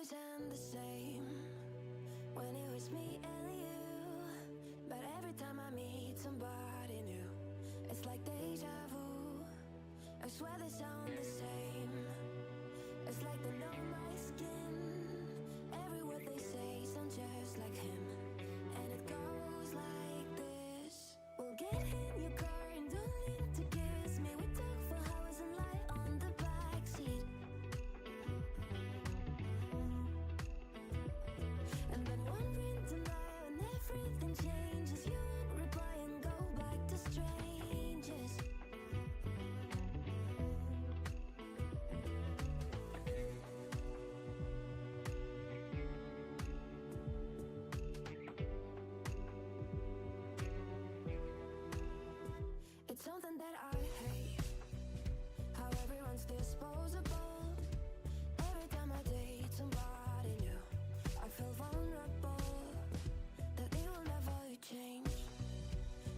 always end the same when it was me and you. But every time I meet somebody new, it's like deja vu. I swear they sound the same. It's like they know my skin. Every word they say sounds just like him. And it goes like this. We'll get in your car and don't need to kiss me. We talk for hours and lie on the backseat. And then one random night when everything changes, you won't reply and go back to strangers. It's something that I hate, how everyone's disposable. Every time I date somebody new, I feel vulnerable, that they will never change,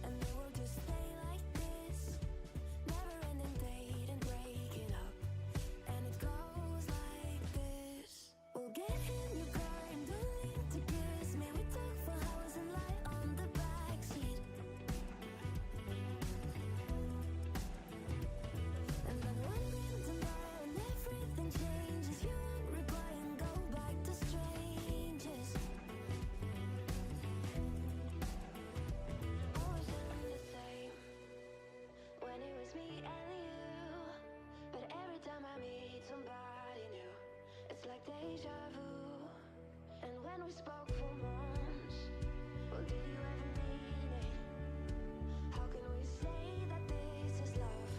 and they will just stay like this, never ending date and breaking up. And it goes like this. We'll get in your car and don't need to kiss me. We talk for hours and lie on the backseat. And then one random night when everything changes, you won't reply and go back to strangers. Always end the same when it was me and you. But every time I meet somebody new, it's like deja vu. And when we spoke for months, well, did you ever mean it? How can we say that this is love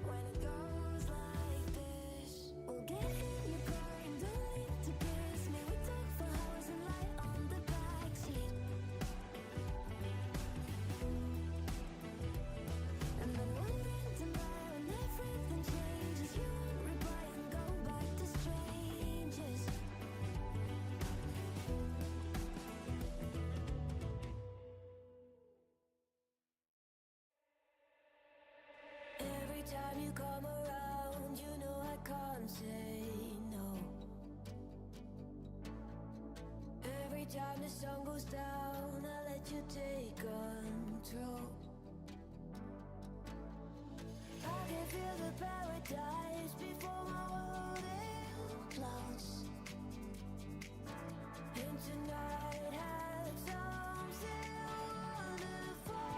when it goes like this? We'll get in your car and don't need to kiss me. We talk for hours and lie on the backseat. And then one random night when everything changes, you won't reply and go back to strangers. Every time you come around, you know I can't say no. Every time the sun goes down, I let you take control. I can feel the paradise before my world implodes. And tonight had something wonderful.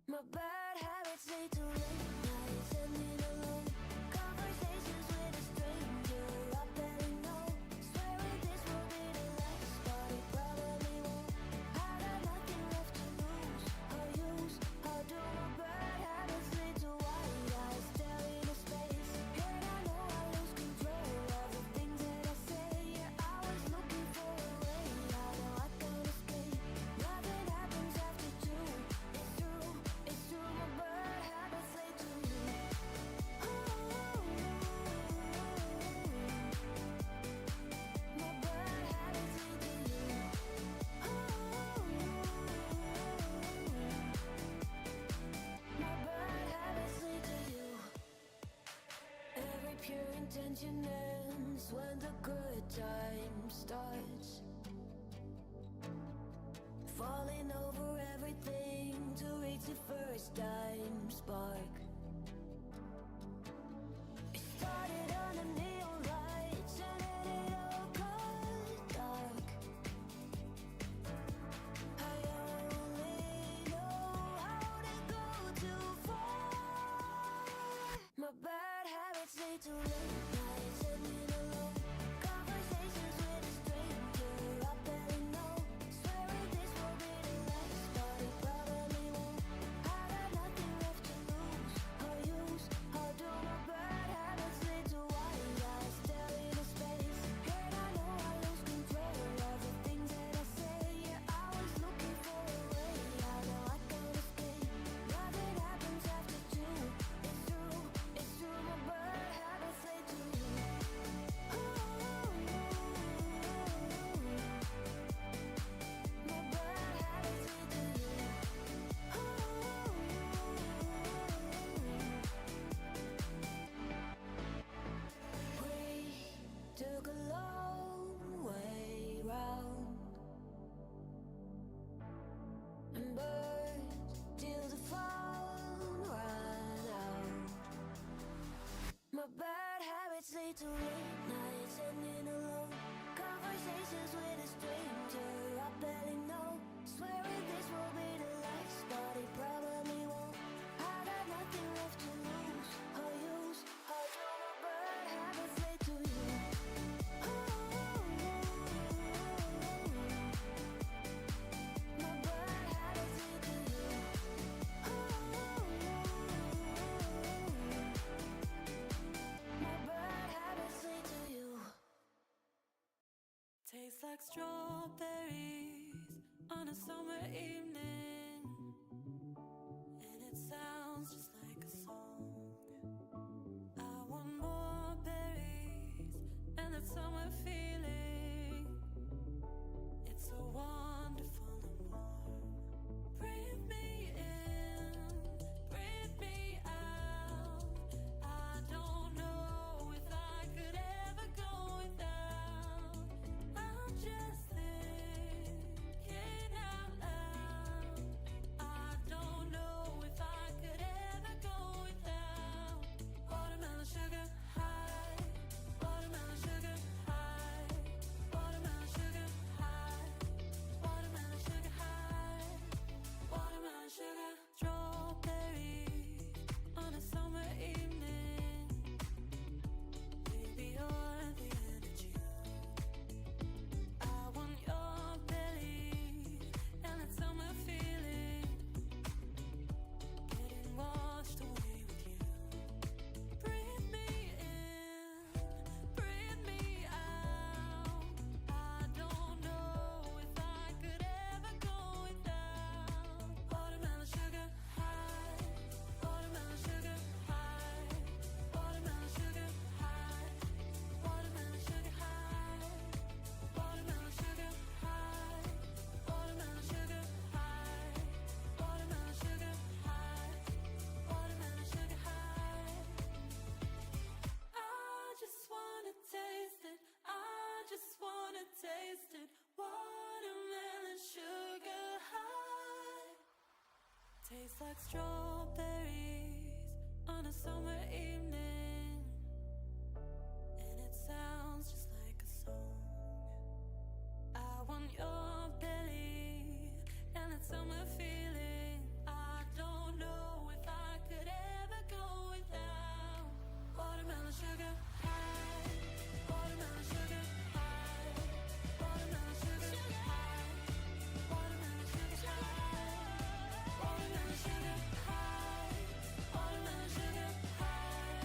My bad habits lead to late nights ending alone. Conversations with a stranger I barely know. Swearing this will be the last, but it probably won't. I got nothing left to lose or use. How do my bad habits lead to white eyes staring into space? And I know I lose control of the things that I say. Yeah, I was looking for a way out, now I can't escape. Nothing happens after two. It's true, it's true. My bad habits lead to you. My bad habits lead to you. My bad habits lead to you. Every pure intention ends when the good time starts. Falling over everything to reach the first time spark. It started on the neon lights and then it all got dark. I only know how to go too far. My bad habits lead to late nights ending alone. Conversations with a stranger I barely know. Swearing this will be the last, but it probably won't. I got nothing left to lose or use. How do my bad habits lead to white eyes staring into space? And I know I lose control of the things that I say. Yeah, I was looking for a way out, now I can't escape. Nothing happens after two. It's true, my bad habits way too late nights ending alone. Conversations with a stranger I barely know. Swearing this will be the last, but it probably won't. I got nothing left to lose or use. I do my bad habits late to you. My bad habits lead to you. My bad habits lead to you. Tastes like strawberries on a summer evening, and it sounds just like a song. I want more berries and that summer feeling. It's so wonderful and warm. Breathe me in, breathe me out. I don't know if I could ever go without. I'm just thinking out loud. I don't know if I could ever go without. Watermelon sugar high, watermelon sugar high, watermelon sugar high, watermelon sugar high, watermelon sugar. Strawberries on a summer evening. Baby, you're the energy. I want your belly and that summer feeling. Getting washed away with you. Breathe me in, breathe me out. I don't know if I could ever go without. Watermelon sugar high, watermelon sugar high, watermelon sugar high, watermelon sugar high, watermelon sugar high, watermelon sugar high, watermelon sugar high, watermelon sugar high. I just wanna taste it. I just wanna taste it. Watermelon sugar high. Tastes like strawberries on a summer evening, and it sounds just like a song. I want your belly and that summer feeling. I don't know if I could ever go without. Watermelon sugar high, watermelon sugar high, watermelon sugar high, watermelon sugar high, watermelon sugar high, watermelon sugar high,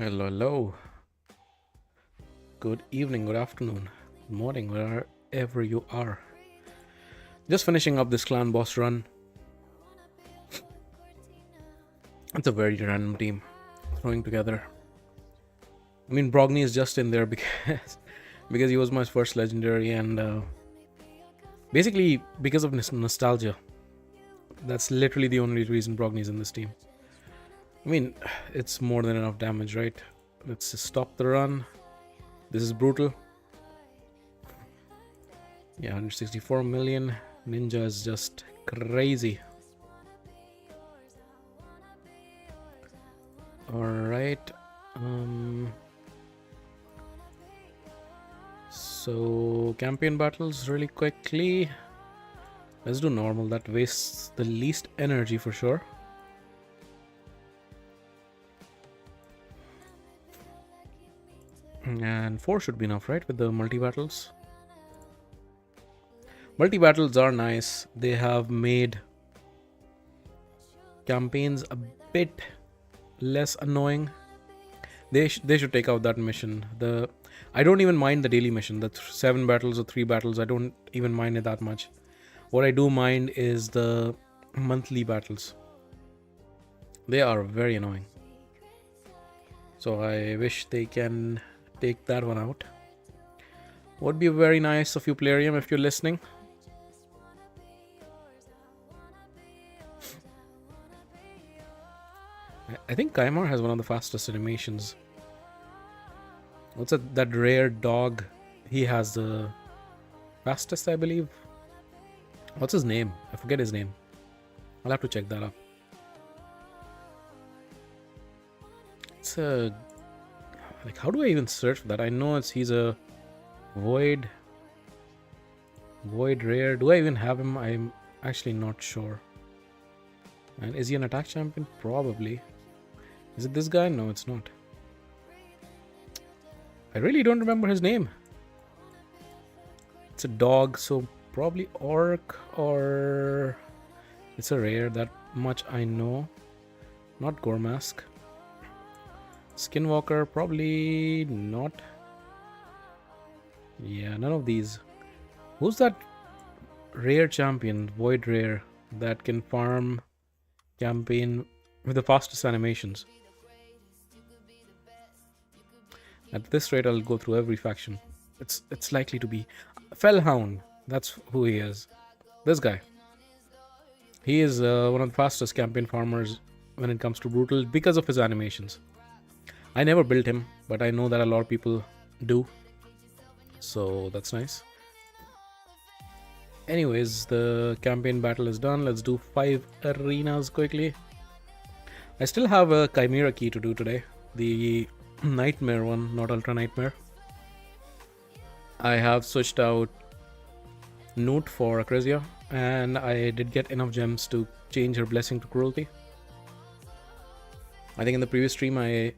Hello, hello. Good evening, good afternoon, good morning, wherever you are. Just finishing up this clan boss run. It's a very random team throwing together. I mean, Brogni is just in there because he was my first legendary, and basically because of nostalgia. That's literally the only reason Brogni is in this team. I mean, it's more than enough damage, right? Let's just stop the run. This is brutal. Yeah, 164 million. Ninja is just crazy. Alright. So, campaign battles really quickly. Let's do normal. That wastes the least energy for sure. And 4 should be enough, right? With the multi-battles. Multi-battles are nice. They have made campaigns a bit less annoying. They should take out that mission. I don't even mind the daily mission. The 7 battles or 3 battles, I don't even mind it that much. What I do mind is the monthly battles. They are very annoying. So I wish they can take that one out. Would be very nice of you, Plarium, if you're listening. I think Kaimar has one of the fastest animations. What's that rare dog? He has the fastest, I believe. What's his name? I forget his name. I'll have to check that up. It's a... Like, how do I even search for that? I know he's a void rare. Do I even have him? I'm actually not sure. And is he an attack champion? Probably. Is it this guy? No, it's not. I really don't remember his name. It's a dog, so probably orc, or it's a rare. That much I know. Not Gormask. Skinwalker, probably not. Yeah, none of these. Who's that rare champion, void rare, that can farm campaign with the fastest animations? At this rate, I'll go through every faction. It's likely to be Fellhound. That's who he is. This guy. He is one of the fastest campaign farmers when it comes to brutal because of his animations. I never built him, but I know that a lot of people do. So that's nice. Anyways, the campaign battle is done. Let's do 5 arenas quickly. I still have a Chimera key to do today. The Nightmare one, not Ultra Nightmare. I have switched out Newt for Acresia, and I did get enough gems to change her Blessing to Cruelty. I think in the previous stream I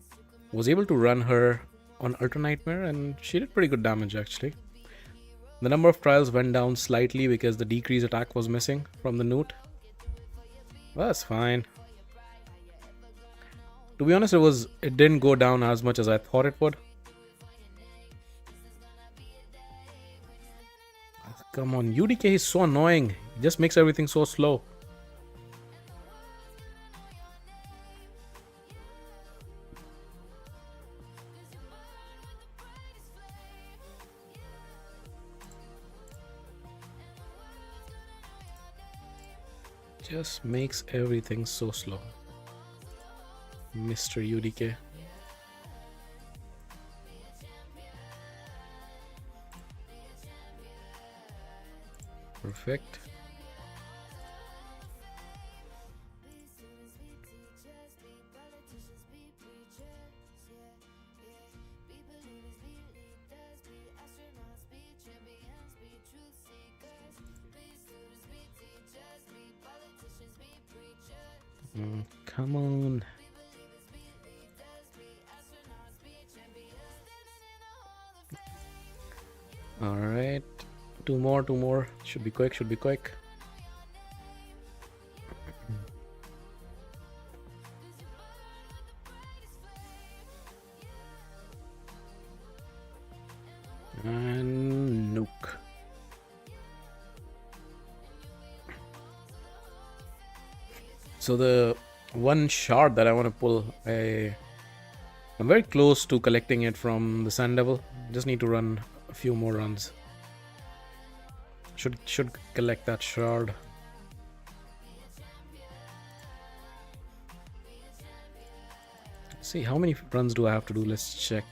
was able to run her on Ultra Nightmare, and she did pretty good damage actually. The number of trials went down slightly because the decrease attack was missing from the Newt. Well, that's fine. To be honest, it didn't go down as much as I thought it would. Come on, UDK is so annoying. He just makes everything so slow. Just makes everything so slow. Mr. UDK. Perfect. Come on. All right. Two more. Should be quick. So the one shard that I want to pull, I'm very close to collecting it from the Sand Devil. Just need to run a few more runs. Should collect that shard. See, how many runs do I have to do? Let's check.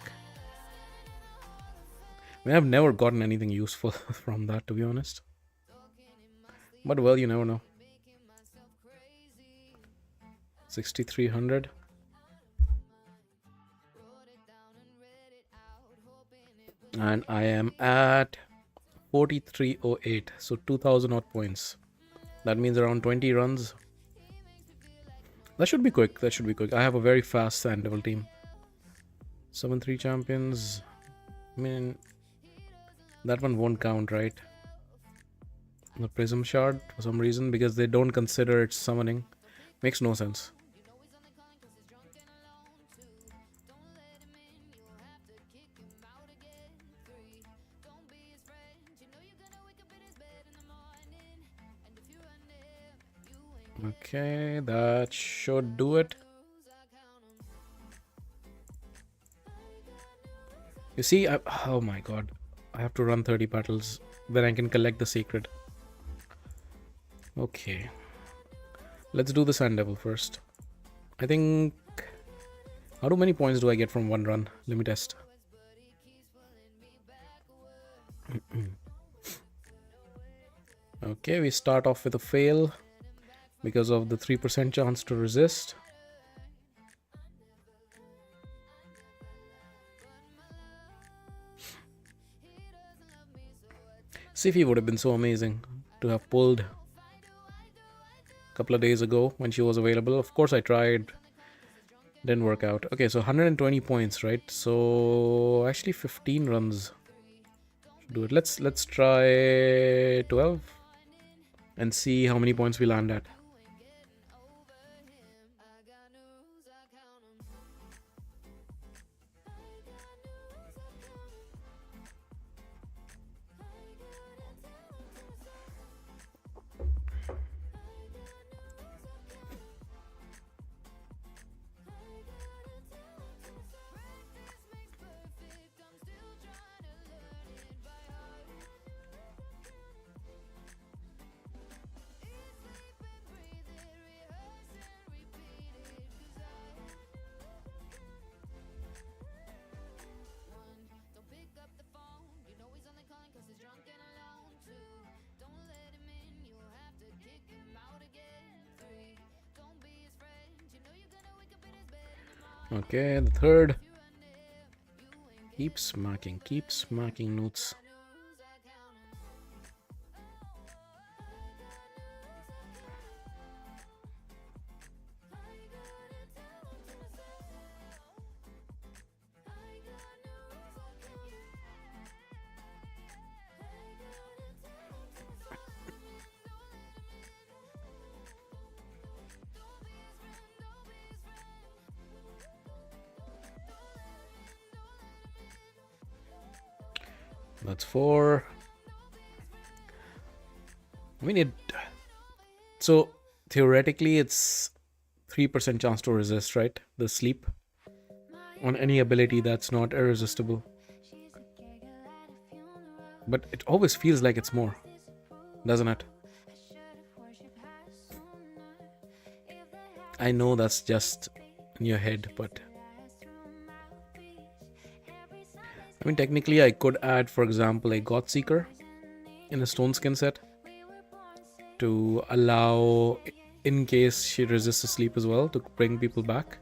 I mean, I've never gotten anything useful from that, to be honest. But well, you never know. 6,300. And I am at 4308. So 2,000 odd points. That means around 20 runs. That should be quick. That should be quick. I have a very fast Sand Devil team. Summon 3 champions. I mean, that one won't count, right? The Prism Shard, for some reason, because they don't consider it summoning. Makes no sense. Okay, that should do it. You see, oh my god. I have to run 30 battles. Then I can collect the secret. Okay. Let's do the Sand Devil first. I think... How many points do I get from one run? Let me test. Okay, we start off with a fail because of the 3% chance to resist. Siphi would have been so amazing to have pulled a couple of days ago when she was available. Of course, I tried. Didn't work out. Okay, so 120 points, right? So actually 15 runs. Do it. Let's try 12 and see how many points we land at. Okay, the third. Keep smacking notes. That's 4. I mean, so theoretically it's 3% chance to resist, right? The sleep on any ability that's not irresistible. But it always feels like it's more, doesn't it? I know that's just in your head, but I mean, technically I could add, for example, a God Seeker in a Stone Skin set to allow, in case she resists the sleep as well, to bring people back.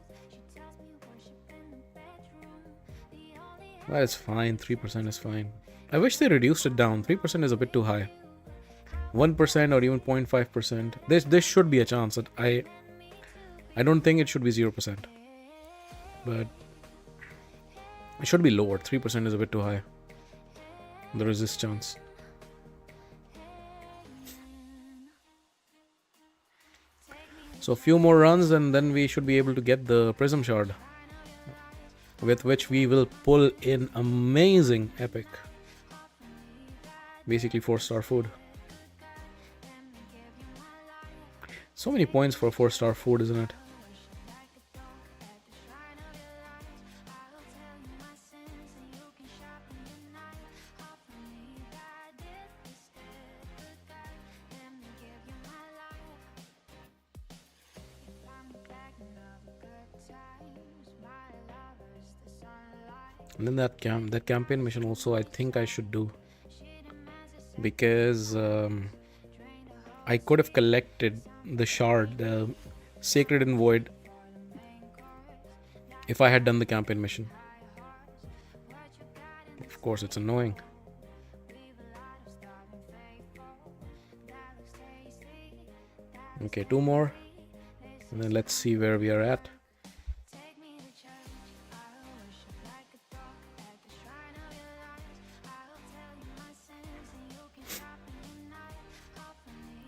That is fine. 3% is fine. I wish they reduced it down. 3% is a bit too high. 1% or even 0.5%. This should be a chance that I don't think it should be 0%. But it should be lower. 3% is a bit too high. The resist chance. So a few more runs and then we should be able to get the Prism Shard, with which we will pull in amazing epic. Basically 4-star food. So many points for 4-star food, isn't it? And then that campaign mission also, I think I should do, because I could have collected the shard, the Sacred and Void, if I had done the campaign mission. Of course, it's annoying. Okay, 2 more, and then let's see where we are at.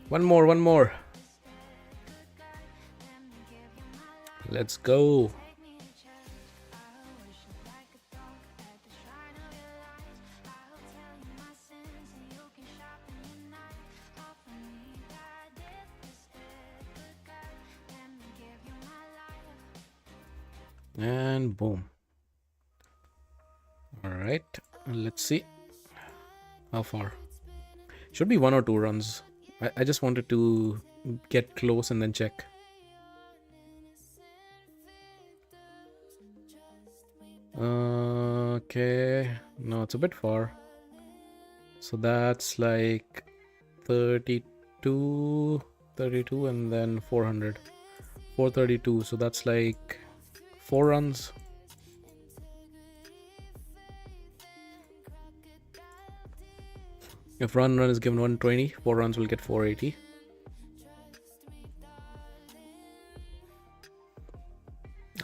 One more. Let's go. And boom. All right, let's see how far. Should be 1 or 2 runs. I just wanted to get close and then check. Okay, no, it's a bit far. So that's like 32 and then 400. 432, so that's like 4 runs. If run is given 120, 4 runs will get 480.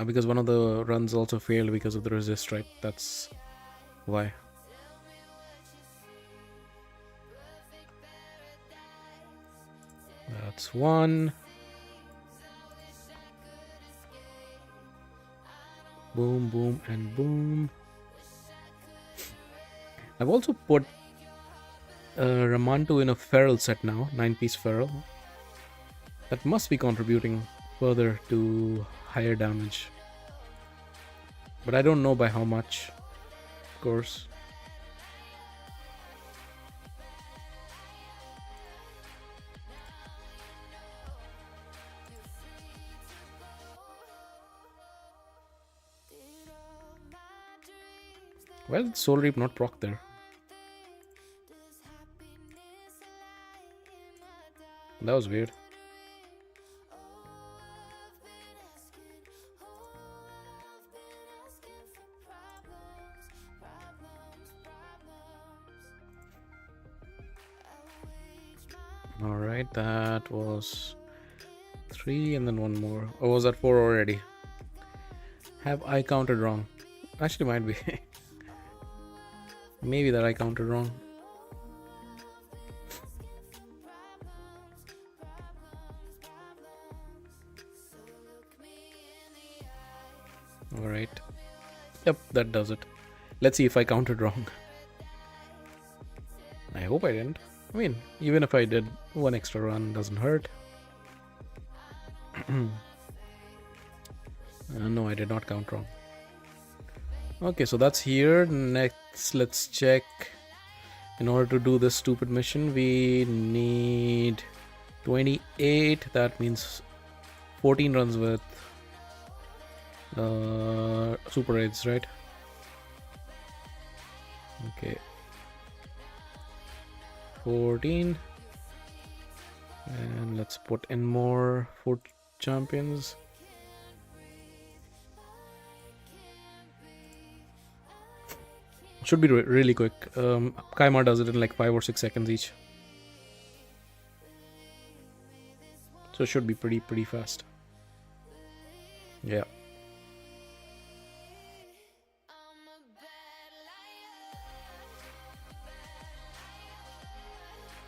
Because one of the runs also failed because of the resist stripe. That's why. That's 1. Boom, boom, and boom. I've also put Ramantu in a feral set now, 9-piece feral. That must be contributing further to higher damage. But I don't know by how much, of course. Why did Soul Reap not proc there? That was weird. Alright, that was 3 and then 1 more. Oh, was that 4 already? Have I counted wrong? Actually, might be. Maybe that I counted wrong. Alright. Yep, that does it. Let's see if I counted wrong. I hope I didn't. I mean, even if I did, 1 extra run doesn't hurt. No, I did not count wrong. Okay, so that's here. Next, let's check. In order to do this stupid mission, we need 28. That means 14 runs with super raids, right? Okay. 14. And let's put in more 4 champions. Should be really quick. Kaimar does it in like 5 or 6 seconds each. So it should be pretty fast. Yeah.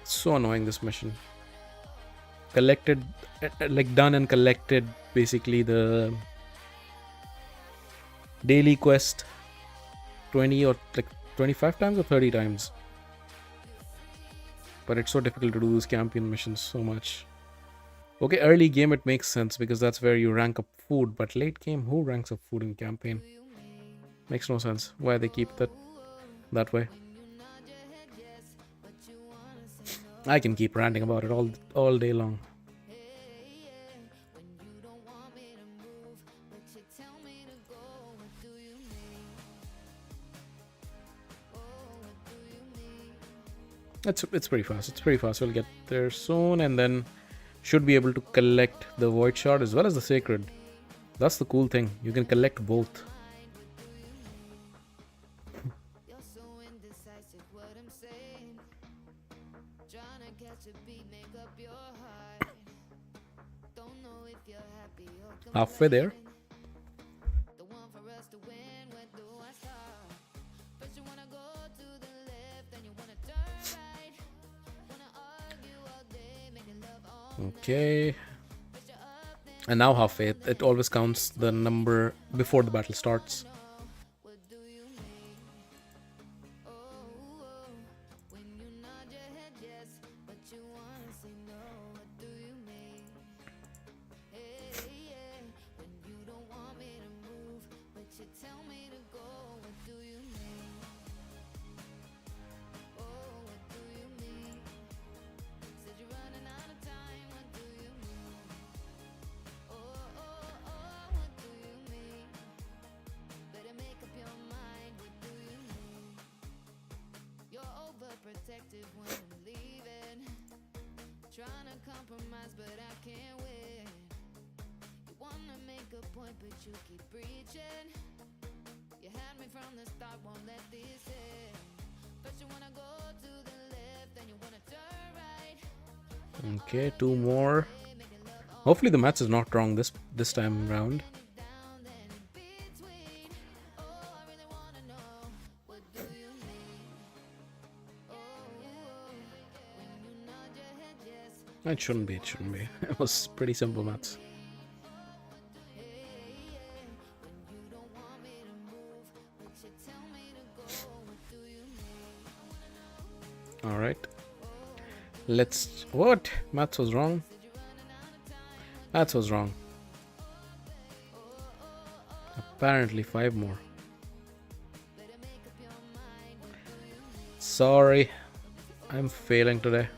So annoying, this mission. Collected, like done and collected basically the daily quest 20 or like 25 times or 30 times. But it's so difficult to do these campaign missions so much. Okay, early game it makes sense because that's where you rank up food, but late game, who ranks up food in campaign? Makes no sense why they keep that way. I can keep ranting about it all day long. It's pretty fast. It's pretty fast. We'll get there soon, and then should be able to collect the void shard as well as the sacred. That's the cool thing. You can collect both. Halfway there. Okay. And now halfway. It always counts the number before the battle starts. Protective when I'm leaving, trying to compromise but I can't win. You wanna make a point but you keep preaching. You had me from the start, won't let this in. First you wanna go to the left, then you wanna turn right. Okay, 2 more. Hopefully the match is not wrong this time round. It shouldn't be. It was pretty simple maths. Alright. What? Maths was wrong? Maths was wrong. Apparently 5 more. Sorry. I'm failing today.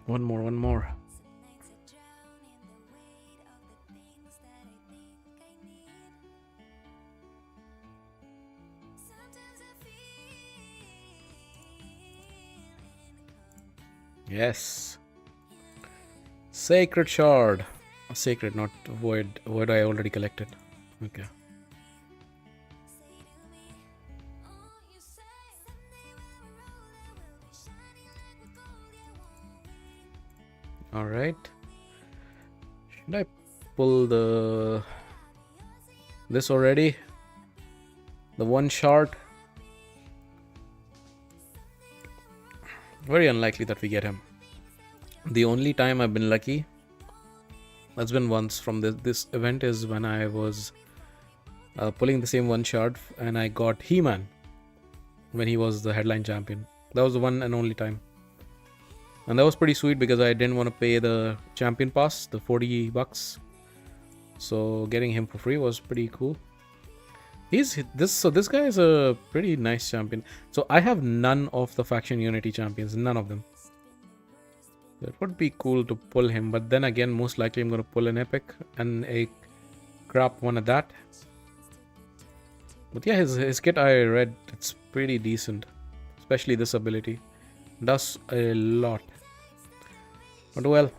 One more. Yes. Sacred shard. Sacred, not void. Void I already collected. Okay. Alright. Should I pull this already? The one shard? Very unlikely that we get him. The only time I've been lucky, that's been once from this event, is when I was pulling the same one shard and I got He-Man when he was the headline champion. That was the one and only time. And that was pretty sweet because I didn't want to pay the champion pass, the $40. So getting him for free was pretty cool. This guy is a pretty nice champion. So I have none of the faction unity champions, none of them. It would be cool to pull him, but then again, most likely I'm going to pull an epic and a crap one at that. But yeah, his kit I read, it's pretty decent, especially this ability. Does a lot. But well,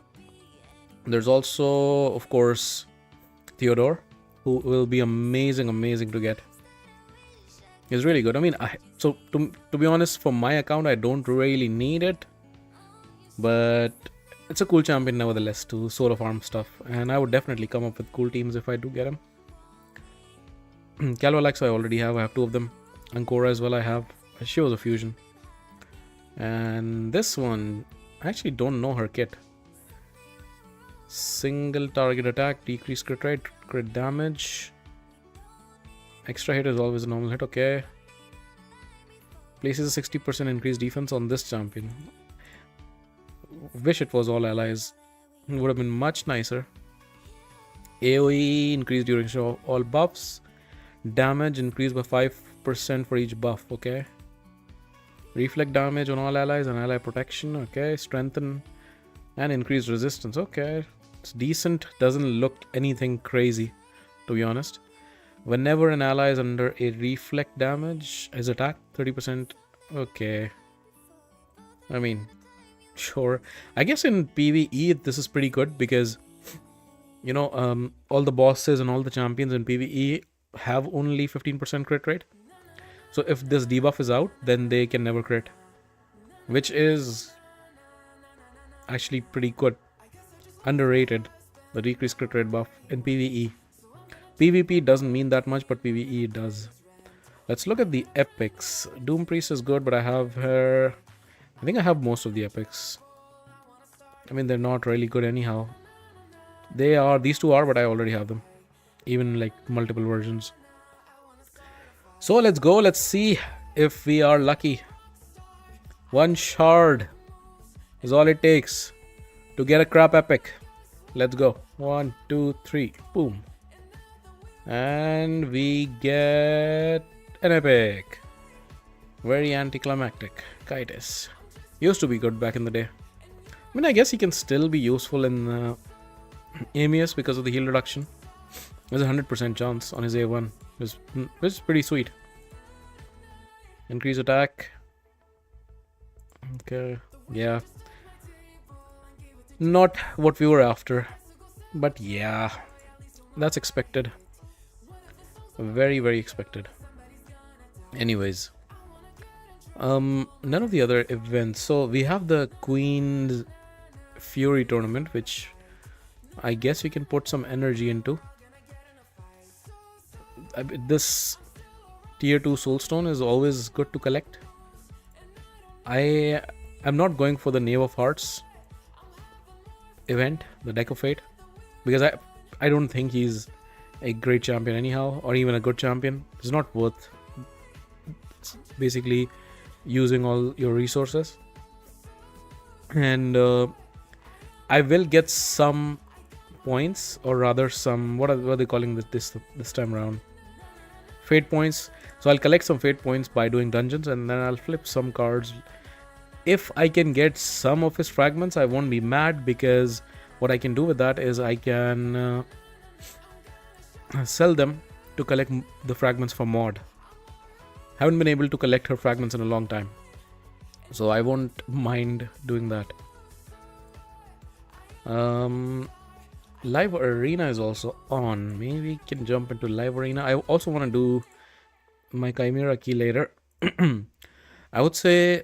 there's also, of course, Theodore, who will be amazing to get. He's really good. I mean, to be honest, for my account, I don't really need it, but it's a cool champion nevertheless to solo farm stuff, and I would definitely come up with cool teams if I do get him. Calvalax I already have. I have 2 of them. Ancora as well I have. She was a fusion. And this one, I actually don't know her kit. Single target attack, decreased crit rate, crit damage. Extra hit is always a normal hit, okay. Places a 60% increased defense on this champion. Wish it was all allies. Would have been much nicer. AoE increased during show all buffs. Damage increased by 5% for each buff, okay. Reflect damage on all allies and ally protection, okay. Strengthen and increased resistance, okay. It's decent, doesn't look anything crazy, to be honest. Whenever an ally is under a reflect damage, his attack 30%, okay. I mean, sure. I guess in PvE this is pretty good because, you know, all the bosses and all the champions in PvE have only 15% crit rate. So if this debuff is out, then they can never crit, which is actually pretty good. Underrated, the decreased crit rate buff in PvE. PvP doesn't mean that much, but PvE does. Let's look at the epics. Doom Priest is good, but I have her. I think I have most of the epics. I mean, they're not really good anyhow. These 2 are, but I already have them. Even like multiple versions. So let's go. Let's see if we are lucky. 1 shard is all it takes to get a crap epic. Let's go. 1, 2, 3. Boom. And we get an epic. Very anticlimactic. Kites. Used to be good back in the day. I mean, I guess he can still be useful in Amius because of the heal reduction. There's a 100% chance on his A1. Which is pretty sweet. Increase attack. Okay. Yeah. Not what we were after. But yeah. That's expected. Very, very expected. Anyways. None of the other events. So we have the Queen's Fury tournament, which I guess we can put some energy into. This tier 2 soulstone is always good to collect. I am not going for the Knave of Hearts event, the Deck of Fate, because I don't think he's a great champion anyhow, or even a good champion. It's not worth basically using all your resources. And I will get some points, or rather some, what are they calling this time around? Fate points. So I'll collect some fate points by doing dungeons, and then I'll flip some cards. If I can get some of his fragments, I won't be mad, because what I can do with that is I can sell them to collect the fragments for Maud. Haven't been able to collect her fragments in a long time, so I won't mind doing that. Live Arena is also on. Maybe we can jump into Live Arena. I also want to do my Chimera key later. I would say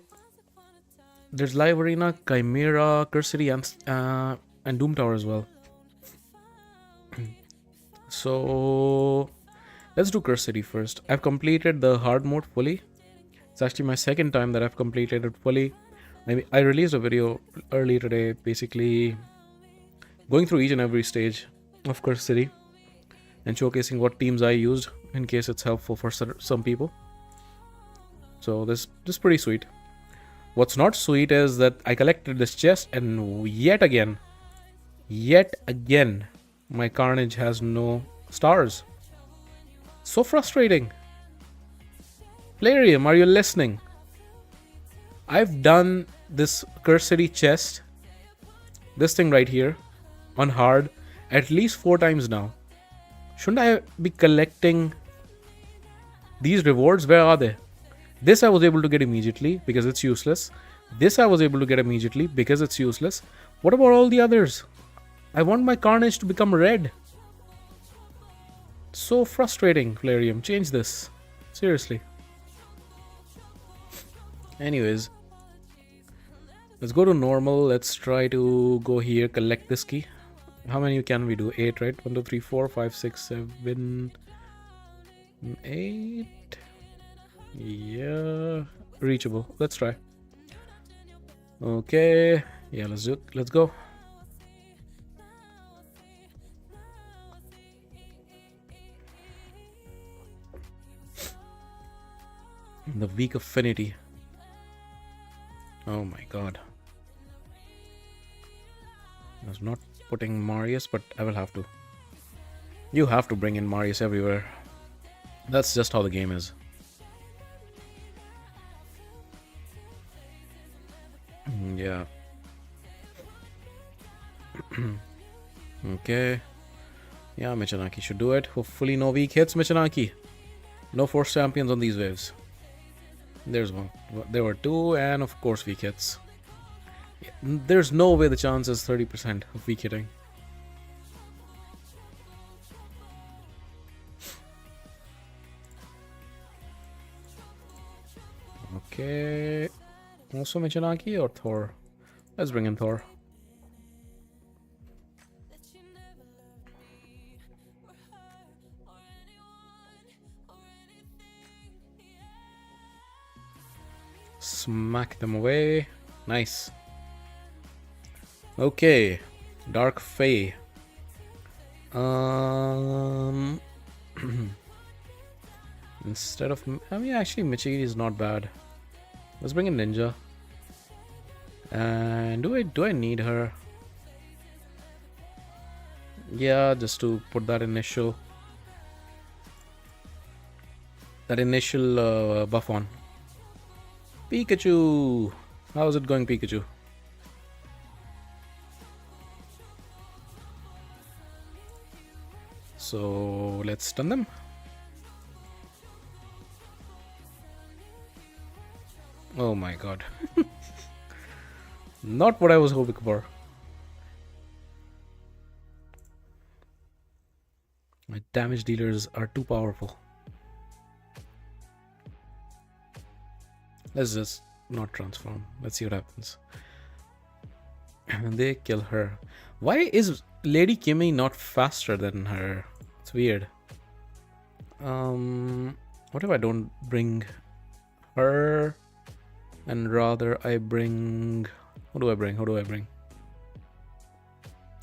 there's Live Arena, Chimera, Curse City, and Doom Tower as well. So let's do Curse City first. I've completed the hard mode fully. It's actually my second time that I've completed it fully. I released a video earlier today, basically going through each and every stage of Curse City and showcasing what teams I used in case it's helpful for some people. So this is pretty sweet. What's not sweet is that I collected this chest, and yet again, my Carnage has no stars. So frustrating. Plarium, are you listening? I've done this Curse City chest, this thing right here, on hard at least 4 times now. Shouldn't I be collecting these rewards? Where are they? This I was able to get immediately because it's useless. This I was able to get immediately because it's useless. What about all the others? I want my Carnage to become red. so frustrating, Plarium. Change this. Seriously. Anyways. Let's go to normal. Let's try to go here, collect this key. How many can we do? 8, right? 1, 2, 3, 4, 5, 6, 7, 8. Yeah. Reachable. Let's try. Okay. Yeah, let's do it. Let's go. The weak affinity. Oh my god. I was not putting Marius, but I will have to. You have to bring in Marius everywhere. That's just how the game is. Yeah. Okay. Yeah, Michanaki should do it. Hopefully no weak hits, Michanaki. No force champions on these waves. There's one. There were 2, and of course weak hits. There's no way the chance is 30% of weak hitting. Okay. Also Michanaki or Thor? Let's bring in Thor. Smack them away. Nice. Okay. Dark Fae. Instead of... I mean, actually, Michi is not bad. Let's bring in Ninja. And do I need her? Yeah, just to put that initial... buff on. Pikachu! How's it going, Pikachu? So let's stun them. Oh my god. Not what I was hoping for. My damage dealers are too powerful. Let's just not transform. Let's see what happens. And they kill her. Why is Lady Kimmy not faster than her? It's weird. What if I don't bring her and rather I bring... Who do I bring?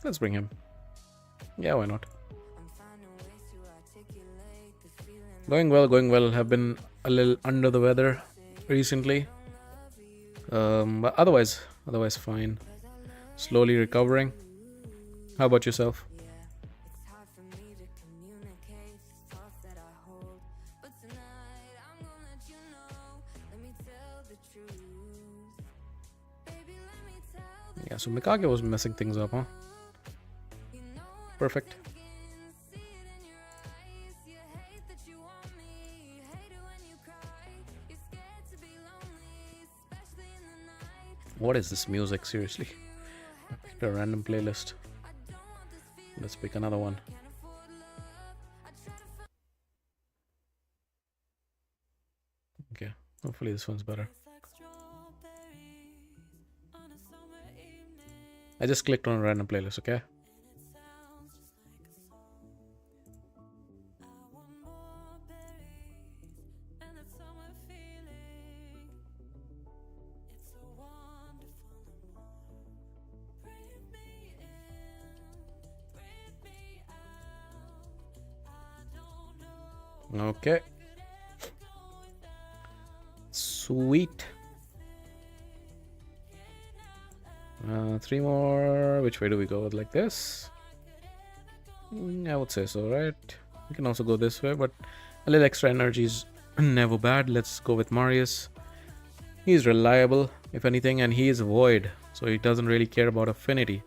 Let's bring him. Yeah, why not? Going well. Have been a little under the weather recently. But otherwise fine. Slowly recovering. How about yourself? Yeah, so Mikage was messing things up, huh? Perfect. What is this music, seriously? I picked a random playlist. Let's pick another one. Okay, hopefully this one's better. I just clicked on a random playlist, okay? Okay. Sweet. 3 more. Which way do we go? Like this? I would say so, right? We can also go this way, but a little extra energy is never bad. Let's go with Marius. He's reliable, if anything, and he is void, so he doesn't really care about affinity.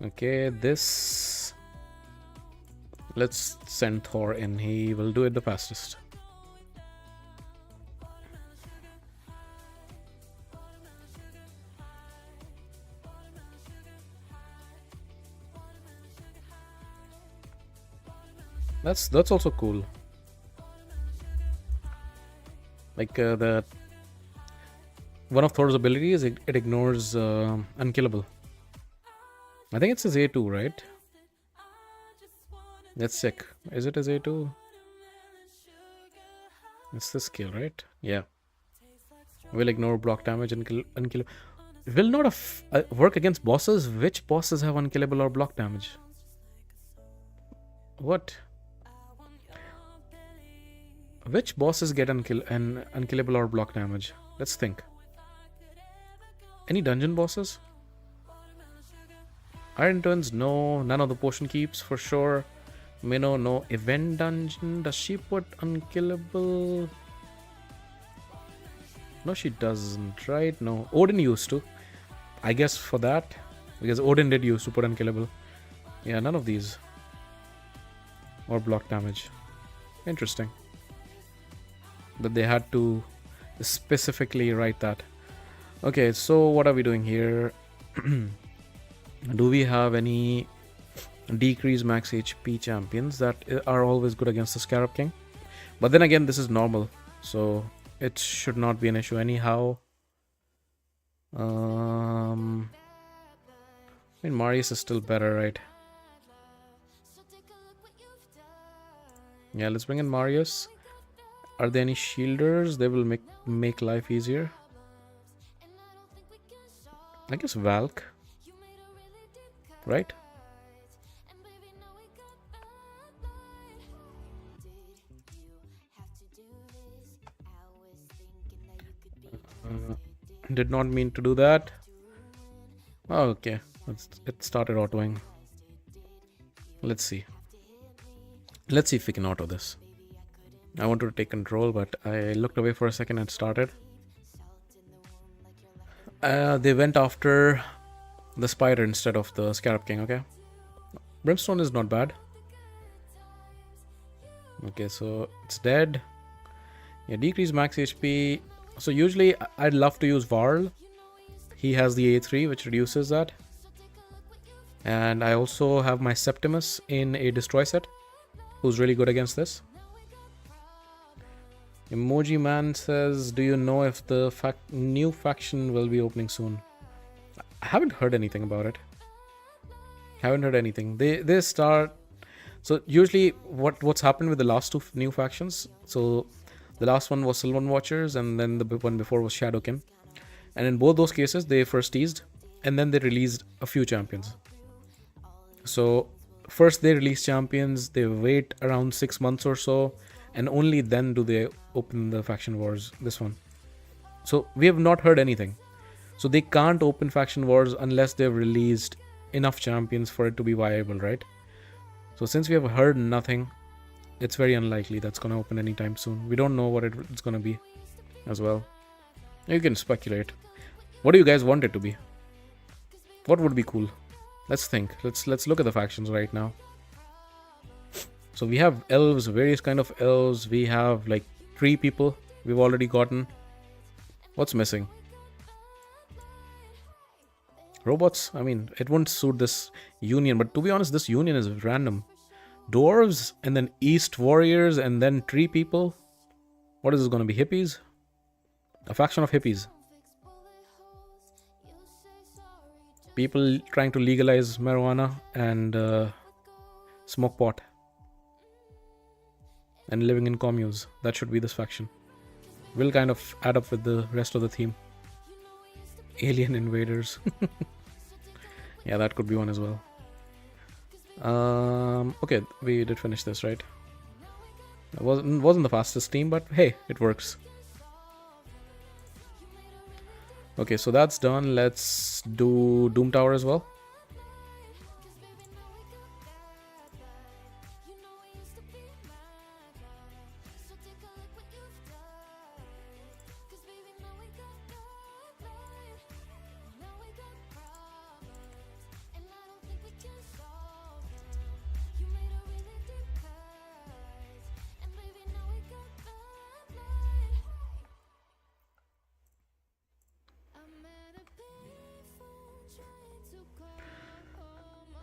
Okay, this. Let's send Thor in. He will do it the fastest. That's also cool. Like the one of Thor's abilities, it ignores unkillable. I think it's his A2, right? That's sick. Is it his A2? It's this skill, right? Yeah. Will ignore block damage and unkillable. Will not work against bosses. Which bosses have unkillable or block damage? What? Which bosses get unkillable or block damage? Let's think. Any dungeon bosses? Iron Twins, no. None of the potion keeps for sure. Minnow, no. Event dungeon. Does she put unkillable? No, she doesn't, right? No. Odin used to. I guess for that. Because Odin did used to put unkillable. Yeah, none of these. Or block damage. Interesting. But they had to specifically write that. Okay, so what are we doing here? Do we have any decrease max HP champions that are always good against the Scarab King? But then again, this is normal, so it should not be an issue anyhow. I mean, Marius is still better, right? Yeah, let's bring in Marius. Are there any shielders? They will make life easier. I guess Valk. Right? Did not mean to do that. Oh, okay. It started autoing. Let's see. Let's see if we can auto this. I wanted to take control, but I looked away for a second and started. They went after the spider instead of the Scarab King, okay? Brimstone is not bad. Okay, so it's dead. Yeah, decrease max HP. So usually I'd love to use Varl. He has the A3, which reduces that. And I also have my Septimus in a destroy set, who's really good against this. Emoji Man says, do you know if the new faction will be opening soon? I haven't heard anything about it. Haven't heard anything. They start. So usually what's happened with the last two new factions. So the last one was Sylvan Watchers, and then the one before was Shadowkin. And in both those cases, they first teased, and then they released a few champions. So first they release champions, they wait around 6 months or so, and only then do they open the faction wars, this one. So we have not heard anything. So they can't open faction wars unless they've released enough champions for it to be viable, right? So since we have heard nothing, it's very unlikely that's going to open anytime soon. We don't know what it's going to be as well. You can speculate. What do you guys want it to be? What would be cool? Let's think. Let's look at the factions right now. So we have elves, various kind of elves. We have like 3 people we've already gotten. What's missing? Robots? I mean, it won't suit this union, but to be honest, this union is random. Dwarves, and then East Warriors, and then tree people. What is this going to be? Hippies? A faction of hippies. People trying to legalize marijuana and smoke pot. And living in communes. That should be this faction. Will kind of add up with the rest of the theme. Alien invaders. Yeah, that could be one as well. Okay, we did finish this, right? It wasn't the fastest team, but hey, it works. Okay, so that's done. Let's do Doom Tower as well.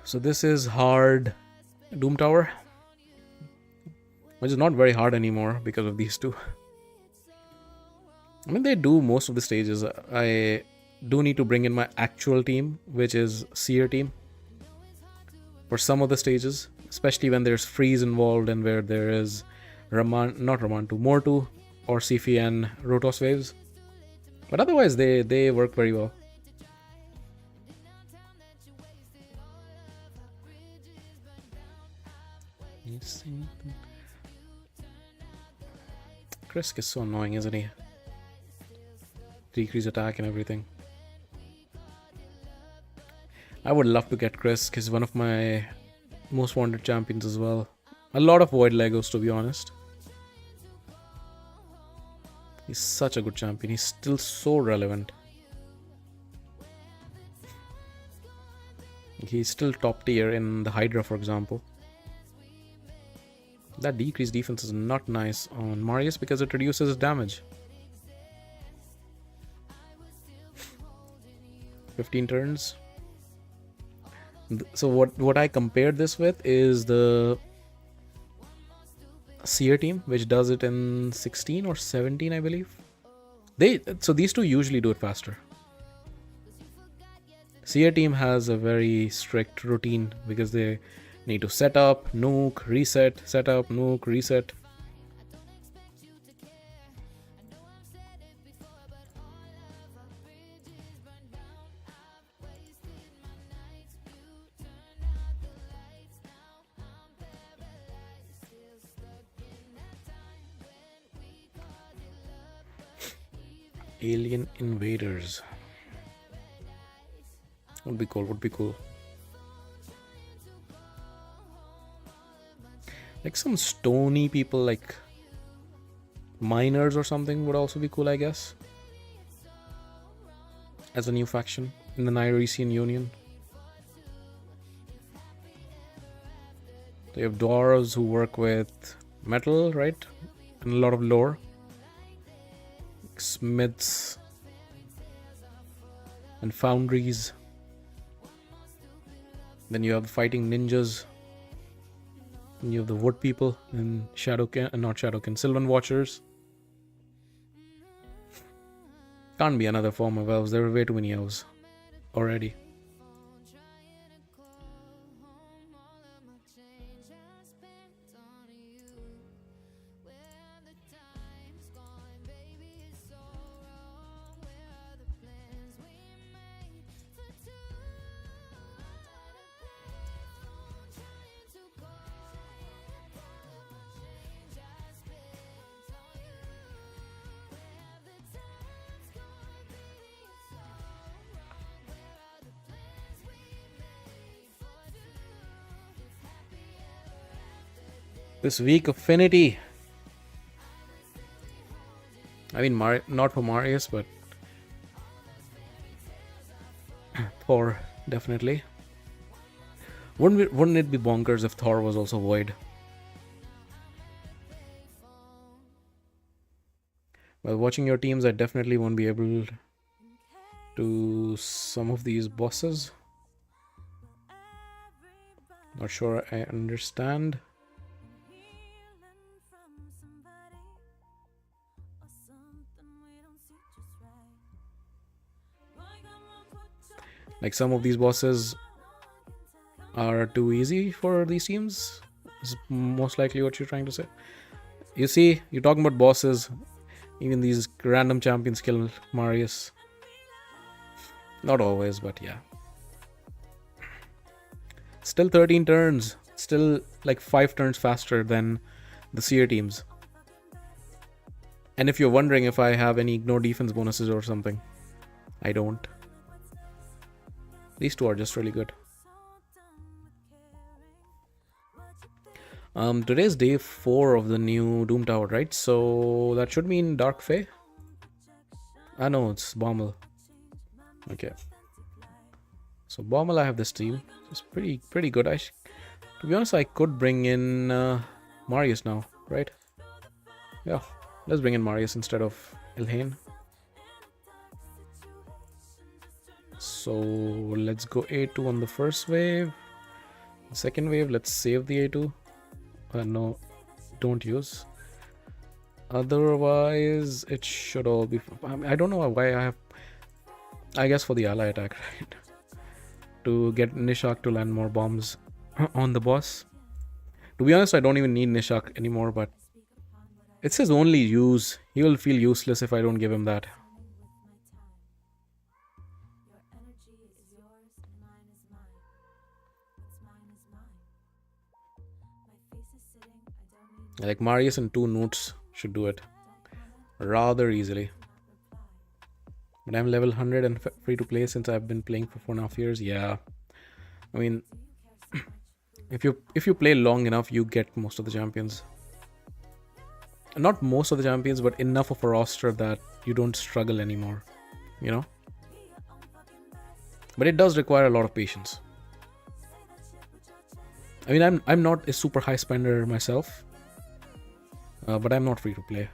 So this is hard Doom Tower, which is not very hard anymore because of these two. I mean, they do most of the stages. I do need to bring in my actual team, which is Seer team, for some of the stages, especially when there's freeze involved and where there is Mortu or Sifi and Rotos waves. But otherwise, they work very well. Krisk is so annoying, isn't he? Decrease attack and everything. I would love to get Krisk. He's one of my most wanted champions as well. A lot of Void Legos, to be honest. He's such a good champion. He's still so relevant. He's still top tier in the Hydra, for example. That decreased defense is not nice on Marius because it reduces his damage. 15 turns. So what I compared this with is the Seer team, which does it in 16 or 17, I believe. So these two usually do it faster. Seer team has a very strict routine because they need to set up, nuke, reset, set up, nuke, reset. Alien invaders. Would be cool. Like some stony people, like miners or something, would also be cool, I guess. As a new faction in the Nyresian Union. They have dwarves who work with metal, right? And a lot of lore. Smiths and foundries. Then you have fighting ninjas. And you have the wood people and Sylvan Watchers. Can't be another form of elves. There are way too many elves already. This week, Affinity. I mean, not for Marius, but Thor, definitely. Wouldn't it be bonkers if Thor was also Void? While watching your teams, I definitely won't be able to some of these bosses. Not sure I understand. Like some of these bosses are too easy for these teams. Is most likely what you're trying to say. You see, you're talking about bosses. Even these random champions kill Marius. Not always, but yeah. Still 13 turns. Still like 5 turns faster than the Seer teams. And if you're wondering if I have any ignore defense bonuses or something, I don't. These two are just really good. Today's day 4 of the new Doom Tower, right? So that should mean Dark Fae. Ah no, it's Bommel. Okay. So Bommel, I have this team. It's pretty good. To be honest, I could bring in Marius now, right? Yeah, let's bring in Marius instead of Ilhane. So let's go A2 on the first wave. Second wave, let's save the A2. No, don't use. Otherwise, it should all be. I don't know why I have. I guess for the ally attack, right? To get Nishak to land more bombs on the boss. To be honest, I don't even need Nishak anymore, but it's his only use. He will feel useless if I don't give him that. Like Marius and 2 Newts should do it rather easily. But I'm level 100 and free to play since I've been playing for 4.5 years. Yeah, I mean, if you play long enough, you get most of the champions. Not most of the champions, but enough of a roster that you don't struggle anymore. You know. But it does require a lot of patience. I mean, I'm not a super high spender myself, but I'm not free to play.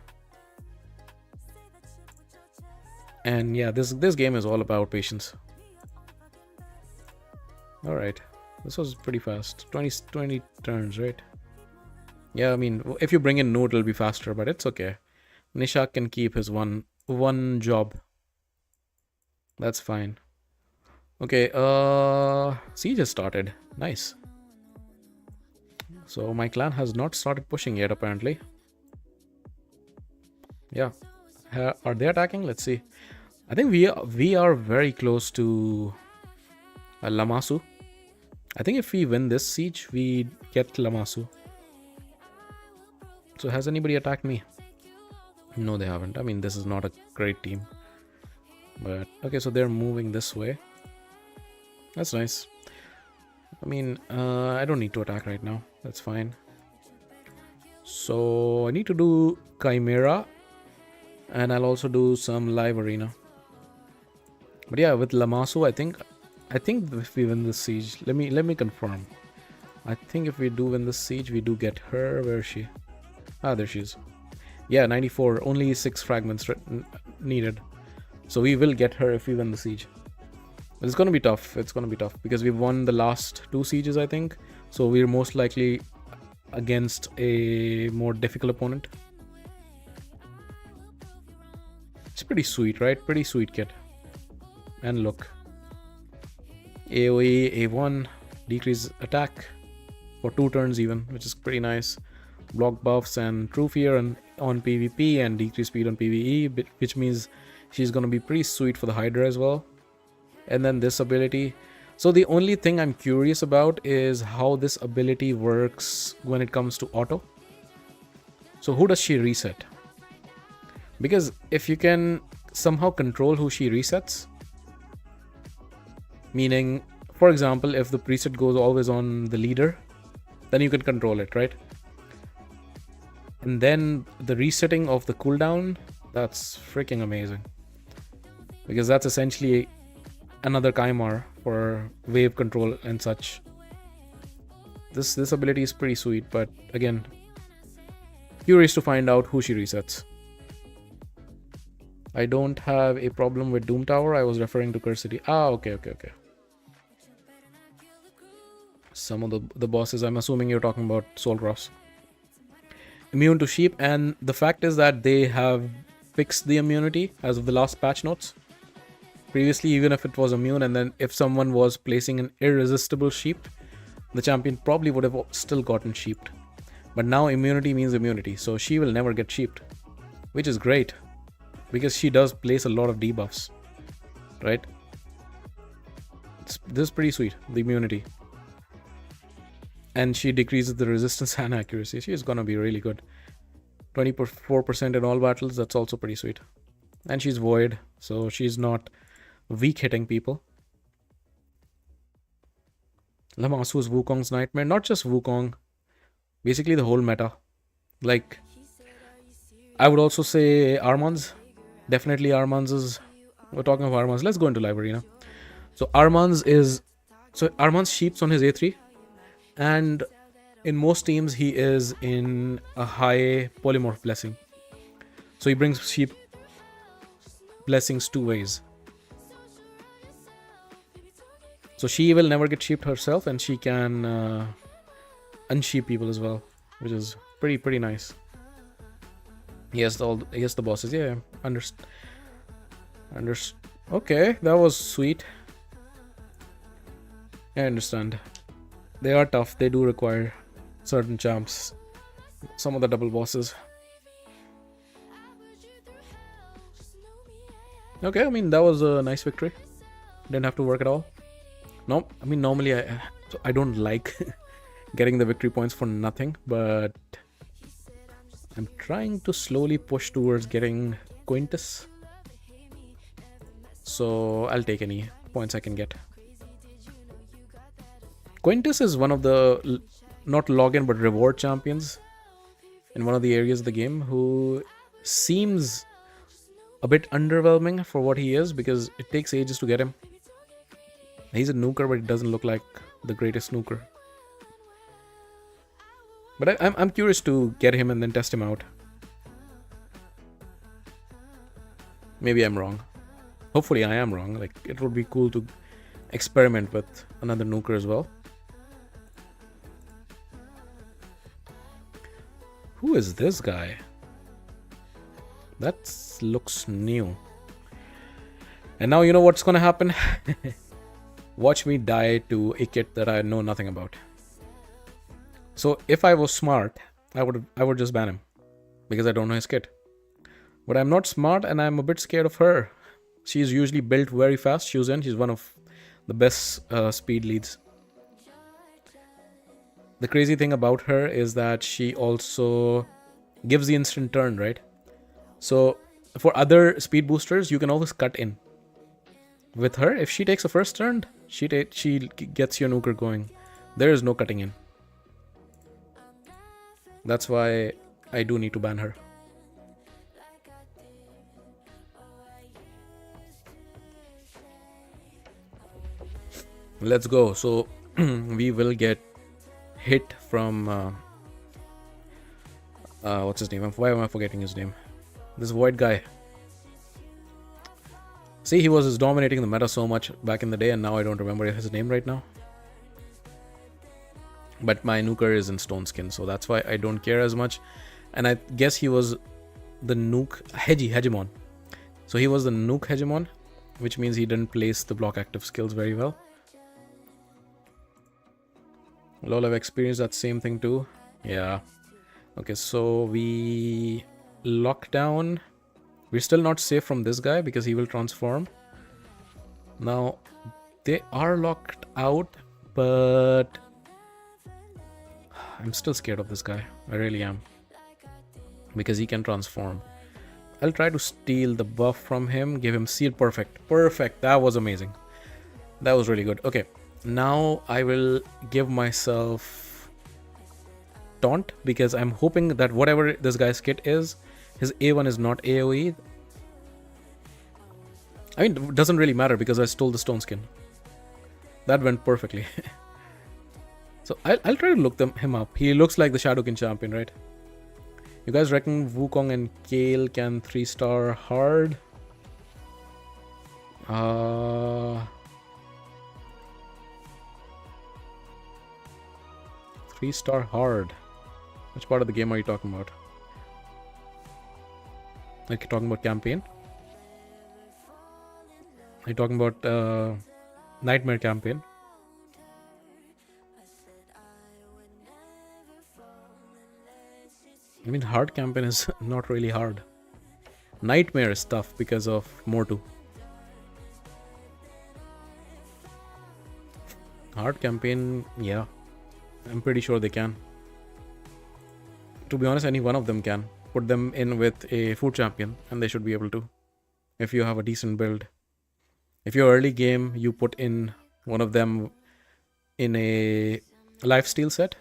And yeah, this game is all about patience. All right, this was pretty fast. 20 turns, right? Yeah, I mean, if you bring in Newt, it'll be faster, but it's okay. Nishak can keep his one job. That's fine. Okay, siege has started. Nice. So my clan has not started pushing yet, apparently. Yeah. Are they attacking? Let's see. I think we are very close to Lammasu. I think if we win this siege, we get Lammasu. So has anybody attacked me? No, they haven't. I mean, this is not a great team. But okay, so they're moving this way. That's nice. I mean, I don't need to attack right now. That's fine. So I need to do Chimera. And I'll also do some live arena. But yeah, with Lammasu, I think if we win this siege, let me confirm. I think if we do win this siege, we do get her. Where is she? Ah, there she is. Yeah, 94. Only 6 fragments needed. So we will get her if we win the siege. But it's gonna be tough. It's gonna be tough because we've won the last 2 sieges, I think. So we're most likely against a more difficult opponent. It's pretty sweet, right? Pretty sweet kit. And look. AoE, A1, decrease attack for 2 turns even, which is pretty nice. Block buffs and true fear on PvP and decrease speed on PvE, which means she's gonna be pretty sweet for the Hydra as well. And then this ability. So the only thing I'm curious about is how this ability works when it comes to auto. So who does she reset? Because if you can somehow control who she resets, meaning, for example, if the preset goes always on the leader, then you can control it, right? And then the resetting of the cooldown, that's freaking amazing. Because that's essentially another Kymar for wave control and such. This ability is pretty sweet, but again, curious to find out who she resets. I don't have a problem with Doom Tower. I was referring to Curse City. Ah, okay. Some of the bosses, I'm assuming you're talking about Soul Cross. Immune to sheep, and the fact is that they have fixed the immunity as of the last patch notes. Previously, even if it was immune, and then if someone was placing an irresistible sheep, the champion probably would have still gotten sheeped. But now immunity means immunity, so she will never get sheeped, which is great. Because she does place a lot of debuffs, right? This is pretty sweet, the immunity. And she decreases the resistance and accuracy. She is gonna be really good. 24% in all battles, that's also pretty sweet. And she's void, so she's not weak hitting people. Lamasu's Wukong's Nightmare, not just Wukong, basically the whole meta. Like, I would also say Armanz. Definitely Armanz is, we're talking of Armanz. Let's go into live arena. So Armanz sheeps on his A3. And in most teams, he is in a high polymorph blessing. So he brings sheep blessings 2 ways. So she will never get sheeped herself, and she can unsheep people as well, which is pretty nice. Yes, the bosses. Yeah, okay, that was sweet. I understand. They are tough. They do require certain champs. Some of the double bosses. Okay, I mean that was a nice victory. Didn't have to work at all. No, I mean normally I don't like getting the victory points for nothing, but I'm trying to slowly push towards getting Quintus. So I'll take any points I can get. Quintus is one of the not login but reward champions in one of the areas of the game who seems a bit underwhelming for what he is because it takes ages to get him. He's a nuker, but it doesn't look like the greatest nuker. But I'm curious to get him and then test him out. Maybe I'm wrong. Hopefully I am wrong. Like, it would be cool to experiment with another nuker as well. Who is this guy? That looks new. And now you know what's gonna happen? Watch me die to a kit that I know nothing about. So if I was smart, I would just ban him because I don't know his kit. But I'm not smart and I'm a bit scared of her. She's usually built very fast. She's one of the best speed leads. The crazy thing about her is that she also gives the instant turn, right? So for other speed boosters, you can always cut in. With her, if she takes a first turn, she gets your nuker going. There is no cutting in. That's why I do need to ban her. Let's go. So we will get hit from what's his name? Why am I forgetting his name? This white guy. See, he was dominating the meta so much back in the day, and now I don't remember his name right now. But my nuker is in stone skin, so that's why I don't care as much. And I guess he was the nuke hegemon. So he was the nuke hegemon, which means he didn't place the block active skills very well. Lol, I've experienced that same thing too. Yeah. Okay, so we lock down. We're still not safe from this guy because he will transform. Now, they are locked out, but I'm still scared of this guy. I really am. Because he can transform. I'll try to steal the buff from him. Give him seal. Perfect. Perfect. That was amazing. That was really good. Okay. Now I will give myself taunt because I'm hoping that whatever this guy's kit is, his A1 is not AoE. I mean, it doesn't really matter because I stole the stone skin. That went perfectly. So I'll try to look him up. He looks like the Shadowkin champion, right? You guys reckon Wukong and Kale can 3-star hard? 3-star hard. Which part of the game are you talking about? Like you're talking about campaign? Are you talking about Nightmare campaign? I mean, hard campaign is not really hard. Nightmare is tough because of Mortu. Hard campaign, yeah. I'm pretty sure they can. To be honest, any one of them can. Put them in with a food champion and they should be able to. If you have a decent build. If you're early game, you put in one of them in a lifesteal set.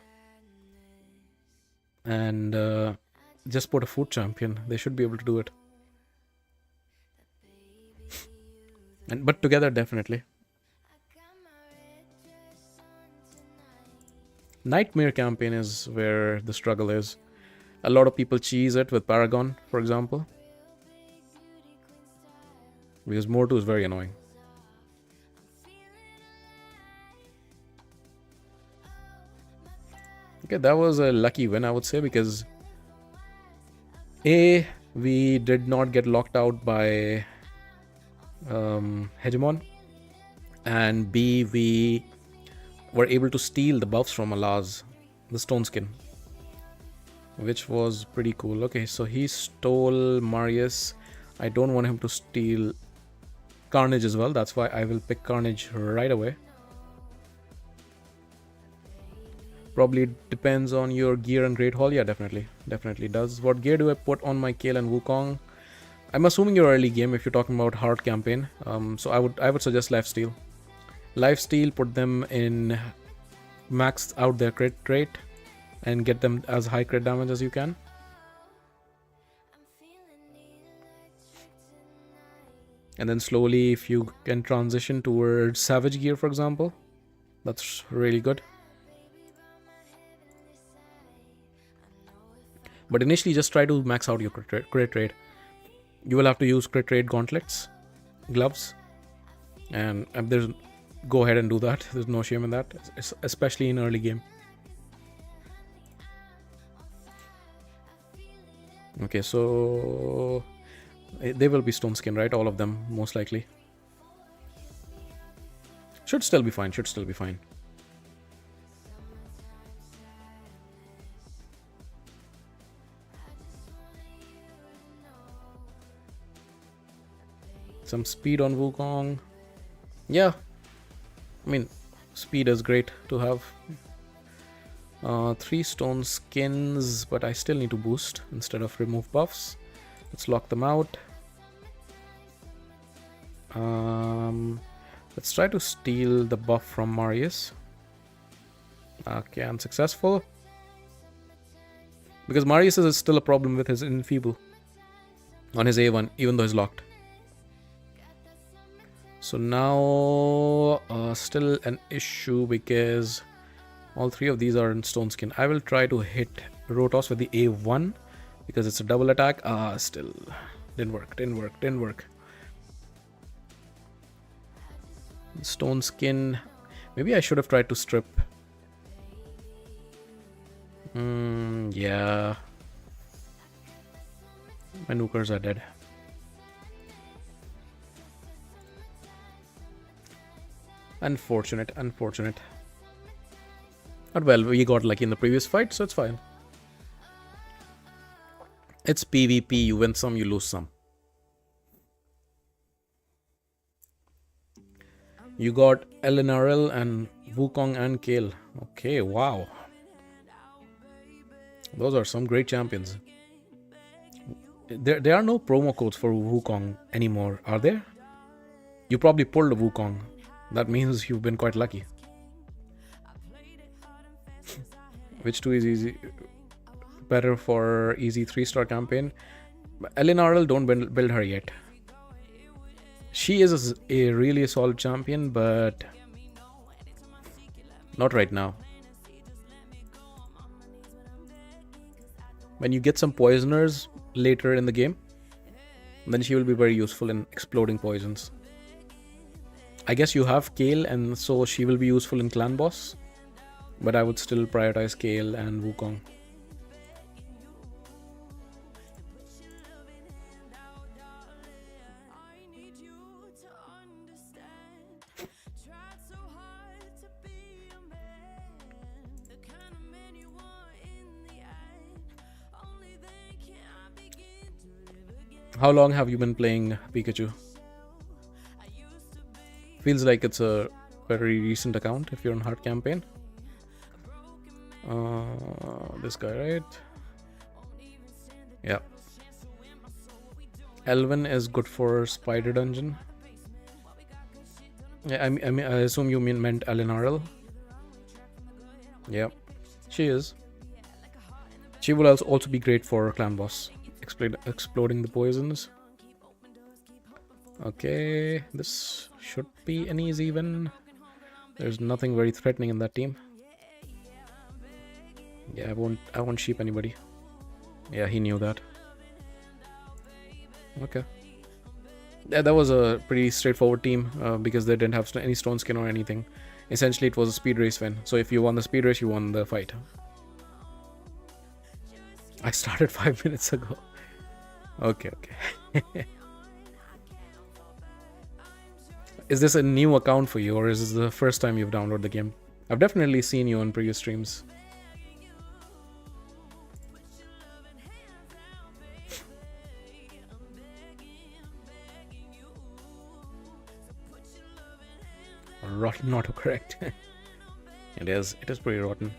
And just put a food champion. They should be able to do it. But together, definitely. Nightmare campaign is where the struggle is. A lot of people cheese it with Paragon, for example. Because Mortu is very annoying. Okay, that was a lucky win, I would say, because A, we did not get locked out by Hegemon, and B, we were able to steal the buffs from Alaz, the Stone Skin, which was pretty cool. Okay, so he stole Marius. I don't want him to steal Carnage as well. That's why I will pick Carnage right away. Probably depends on your gear and Great Hall. Yeah, definitely does. What gear do I put on my Kayle and Wukong? I'm assuming your early game if you're talking about hard campaign. So I would suggest Lifesteal. Lifesteal, put them in max out their crit rate and get them as high crit damage as you can. And then slowly, if you can transition towards Savage gear, for example, that's really good. But initially, just try to max out your crit rate. You will have to use crit rate gauntlets, gloves, and go ahead and do that. There's no shame in that, especially in early game. Okay, so they will be Stone Skin, right? All of them, most likely. Should still be fine. Some speed on Wukong. Yeah. I mean, speed is great to have. 3 Stone Skins, but I still need to boost instead of remove buffs. Let's lock them out. Let's try to steal the buff from Marius. Okay, unsuccessful. Because Marius is still a problem with his Enfeeble on his A1, even though he's locked. So now still an issue because all 3 of these are in Stone Skin. I will try to hit Rotos with the A1 because it's a double attack. Still didn't work. Stone Skin. Maybe I should have tried to strip. Yeah. My nukers are dead. Unfortunate. But well, we got lucky in the previous fight, so it's fine. It's PvP, you win some, you lose some. You got LNRL and Wukong and Kayle. Okay, wow. Those are some great champions. There are no promo codes for Wukong anymore, are there? You probably pulled a Wukong. That means you've been quite lucky. Which 2 is easy? Better for easy 3-star campaign. LNRL, don't build her yet. She is a really solid champion, but not right now. When you get some poisoners later in the game, then she will be very useful in exploding poisons. I guess you have Kayle, and so she will be useful in Clan Boss. But I would still prioritize Kayle and Wukong. How long have you been playing Pikachu? Feels like it's a very recent account if you're on hard campaign. This guy, right? Yeah. Elvin is good for Spider Dungeon. Yeah, I mean, I assume you meant LNRL. Yeah, she is. She will also be great for Clan Boss, exploding the poisons. Okay, this should be an easy win. There's nothing very threatening in that team. Yeah, I won't sheep anybody. Yeah, he knew that. Okay. Yeah, that was a pretty straightforward team because they didn't have any Stone Skin or anything. Essentially, it was a speed race win. So if you won the speed race, you won the fight. I started 5 minutes ago. Okay. Is this a new account for you, or is this the first time you've downloaded the game? I've definitely seen you on previous streams. Rotten autocorrect. It is pretty rotten.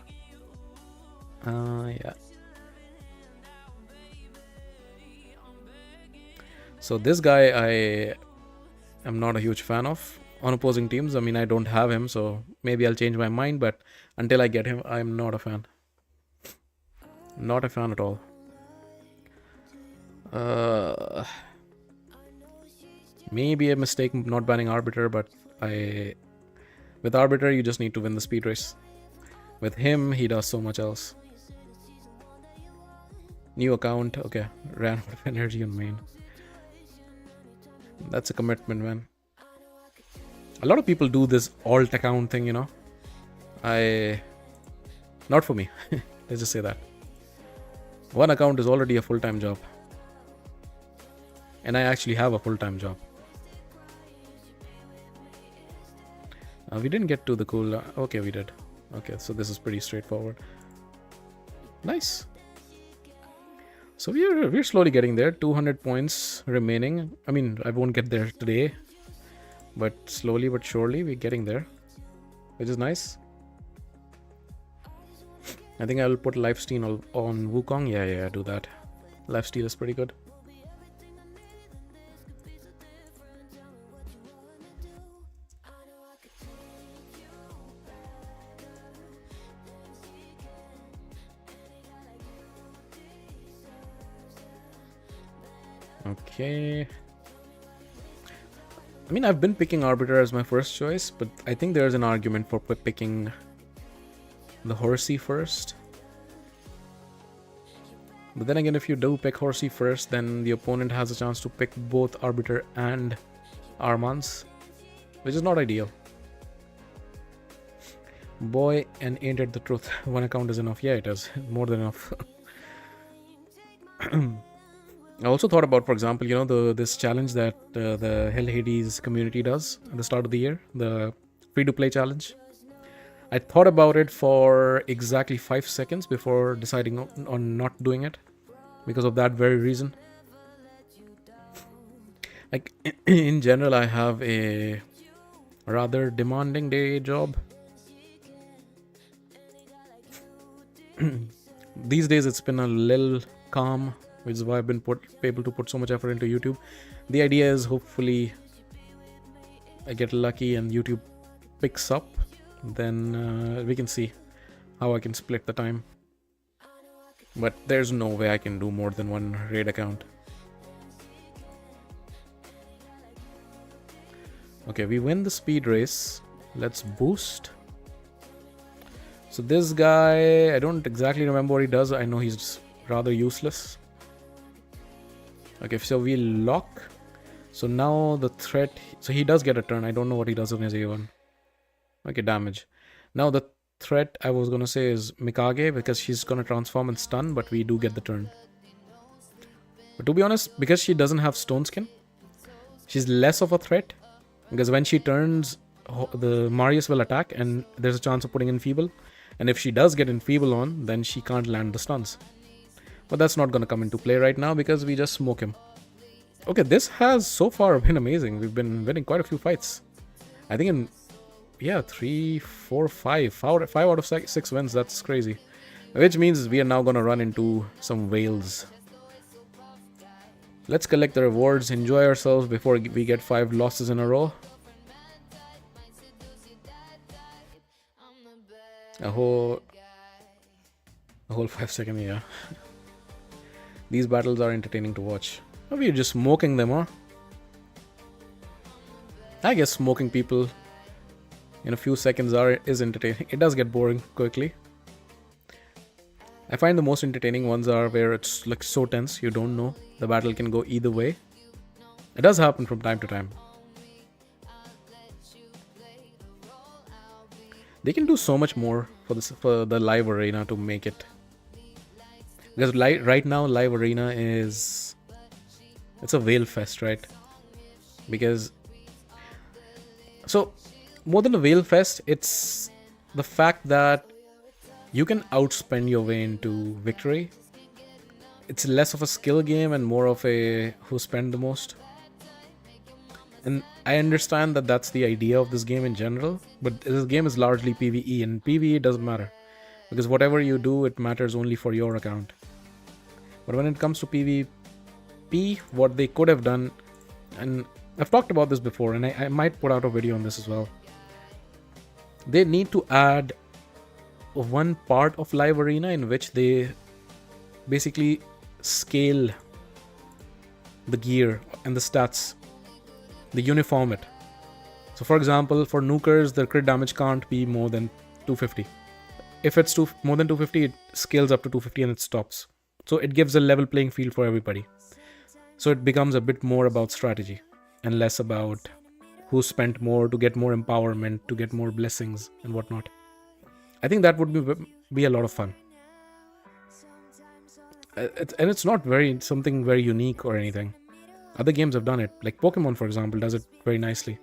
Yeah. So this guy I am not a huge fan of on opposing teams. I mean, I don't have him, so maybe I'll change my mind, but until I get him, I'm not a fan. Not a fan at all. Maybe a mistake not banning Arbiter, but with Arbiter you just need to win the speed race. With him, he does so much else. New account, okay. Ran out of energy on main. That's a commitment, man. A lot of people do this alt account thing, you know. Not for me. Let's just say that. One account is already a full-time job. And I actually have a full-time job. We didn't get to the cool... okay, we did. Okay, so this is pretty straightforward. Nice. So we're slowly getting there. 200 points remaining. I mean, I won't get there today, but slowly but surely we're getting there, which is nice. I think I'll put lifesteal on Wukong. Yeah, do that. Lifesteal is pretty good. Okay. I mean, I've been picking Arbiter as my first choice, but I think there's an argument for picking the Horsey first. But then again, if you do pick Horsey first, then the opponent has a chance to pick both Arbiter and Armans, which is not ideal. Boy, and ain't it the truth. One account is enough. Yeah, it is. More than enough. I also thought about, for example, you know, this challenge that the Hell Hades community does at the start of the year, the free-to-play challenge. I thought about it for exactly 5 seconds before deciding on not doing it, because of that very reason. Like, in general, I have a rather demanding day job. These days, it's been a little calm, which is why I've been able to put so much effort into YouTube. The idea is hopefully I get lucky and YouTube picks up. Then we can see how I can split the time. But there's no way I can do more than one raid account. Okay, we win the speed race. Let's boost. So this guy, I don't exactly remember what he does. I know he's rather useless. Okay, so we lock. So now the threat... so he does get a turn. I don't know what he does on his A1. Okay, damage. Now the threat I was going to say is Mikage, because she's going to transform and stun, but we do get the turn. But to be honest, because she doesn't have stone skin, she's less of a threat. Because when she turns, the Marius will attack and there's a chance of putting Enfeeble. And if she does get Enfeeble on, then she can't land the stuns. But that's not going to come into play right now because we just smoke him. Okay, this has so far been amazing. We've been winning quite a few fights. I think in... yeah, 3, 4, 5. 5 out of 6 wins. That's crazy. Which means we are now going to run into some whales. Let's collect the rewards, enjoy ourselves before we get 5 losses in a row. A whole 5 second, yeah. These battles are entertaining to watch. We're just smoking them, huh? I guess smoking people in a few seconds is entertaining. It does get boring quickly. I find the most entertaining ones are where it's like so tense, you don't know. The battle can go either way. It does happen from time to time. They can do so much more for the live arena to make it Because right now, Live Arena it's a whale fest, right? Because so more than a whale fest, it's the fact that you can outspend your way into victory. It's less of a skill game and more of a who spend the most. And I understand that that's the idea of this game in general, but this game is largely PvE, and PvE doesn't matter because whatever you do, it matters only for your account. But when it comes to PvP, what they could have done, and I've talked about this before, and I might put out a video on this as well. They need to add one part of Live Arena in which they basically scale the gear and the stats. They uniform it. So for example, for nukers, the crit damage can't be more than 250. If it's more than 250, it scales up to 250 and it stops. So it gives a level playing field for everybody. So it becomes a bit more about strategy and less about who spent more to get more empowerment, to get more blessings and whatnot. I think that would be a lot of fun. And it's not something very unique or anything. Other games have done it. Like Pokemon, for example, does it very nicely.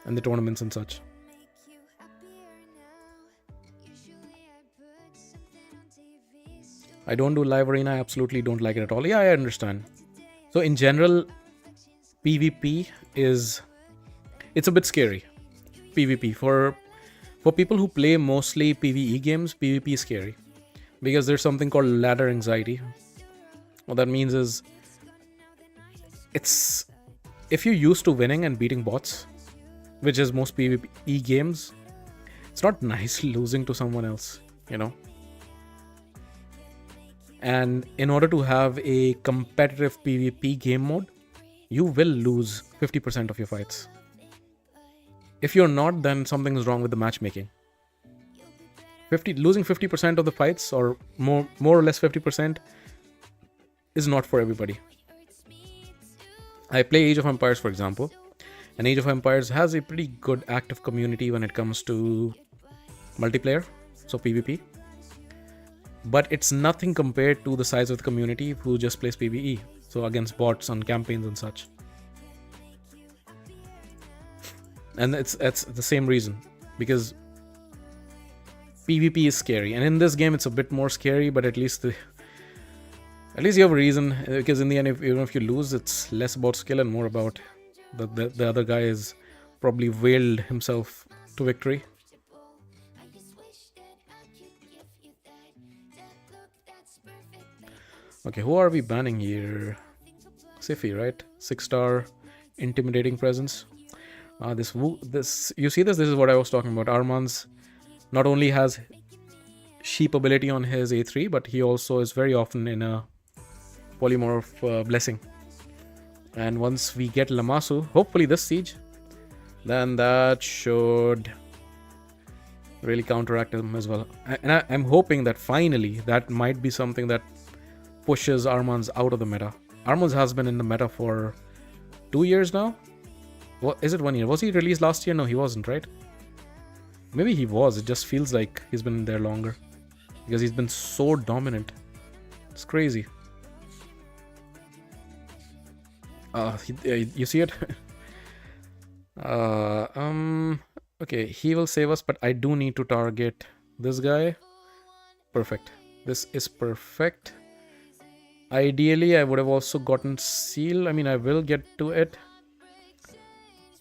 And the tournaments and such. I don't do Live Arena. I absolutely don't like it at all. Yeah, I understand. So in general, PvP it's a bit scary. PvP. For people who play mostly PvE games, PvP is scary. Because there's something called ladder anxiety. What that means is, if you're used to winning and beating bots, which is most PvE games, it's not nice losing to someone else, you know. And in order to have a competitive PvP game mode, you will lose 50% of your fights. If you're not, then something's wrong with the matchmaking. Losing 50% of the fights, or more or less 50%, is not for everybody. I play Age of Empires, for example, and Age of Empires has a pretty good active community when it comes to multiplayer, so PvP. But it's nothing compared to the size of the community who just plays PvE, so against bots on campaigns and such. And it's the same reason, because PvP is scary, and in this game it's a bit more scary, but at least you have a reason, because in the end, even if you lose, it's less about skill and more about the other guy is probably wailed himself to victory. Okay, who are we banning here? Siphi, right? 6-star intimidating presence. This you see this is what I was talking about. Armanz not only has sheep ability on his A3, but he also is very often in a polymorph blessing. And once we get Lammasu, hopefully this siege, then that should really counteract him as well. And I'm hoping that finally that might be something that pushes Armanz out of the meta. Armanz has been in the meta for 2 years now. What is it, 1 year? Was he released last year? No, he wasn't, right? Maybe he was. It just feels like he's been there longer because he's been so dominant. It's crazy. You see it? Okay, he will save us, but I do need to target this guy. Perfect. This is perfect. Ideally, I would have also gotten Seal. I mean, I will get to it.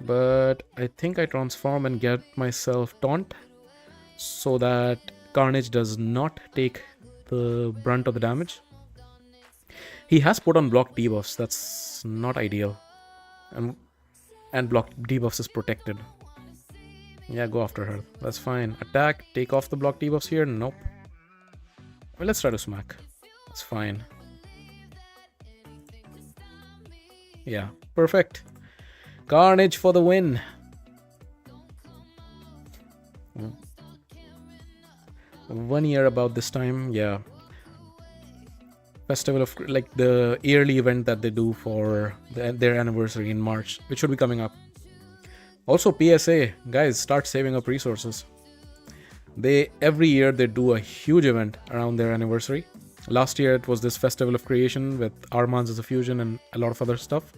But I think I transform and get myself Taunt so that Carnage does not take the brunt of the damage. He has put on block debuffs. That's not ideal. And block debuffs is protected. Yeah, go after her. That's fine. Attack, take off the block debuffs here. Nope. Well, let's try to smack. It's fine. Yeah, perfect. Carnage for the win. 1 year about this time, yeah. Festival of, like, the yearly event that they do for their anniversary in March, which should be coming up. Also, PSA, guys, start saving up resources. Every year they do a huge event around their anniversary, Last year it was this Festival of Creation with Armans as a fusion and a lot of other stuff.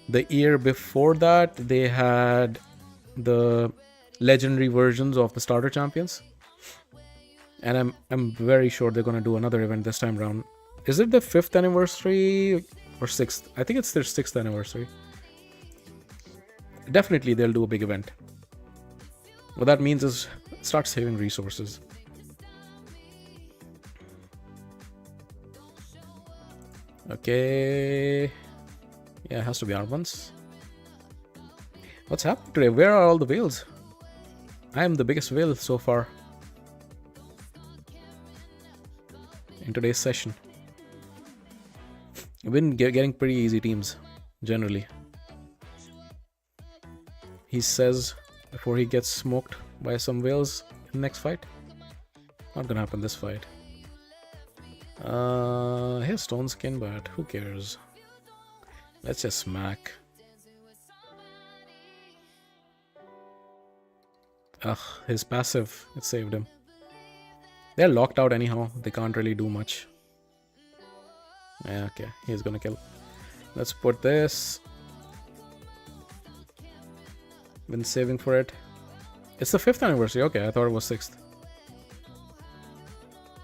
The year before that, they had the legendary versions of the starter champions. And I'm very sure they're gonna do another event this time around. Is it the 5th anniversary or 6th? I think it's their 6th anniversary. Definitely they'll do a big event. What that means is start saving resources. Okay. Yeah, it has to be Armans. What's happening today? Where are all the whales? I am the biggest whale so far in today's session. I've been getting pretty easy teams, generally. He says before he gets smoked by some whales in the next fight. Not gonna happen this fight. Here's Stone Skin, but who cares? Let's just smack. Ugh, his passive, it saved him. They're locked out anyhow, they can't really do much. Yeah, okay, he's gonna kill. Let's put this. Been saving for it. It's the 5th anniversary, okay, I thought it was 6th.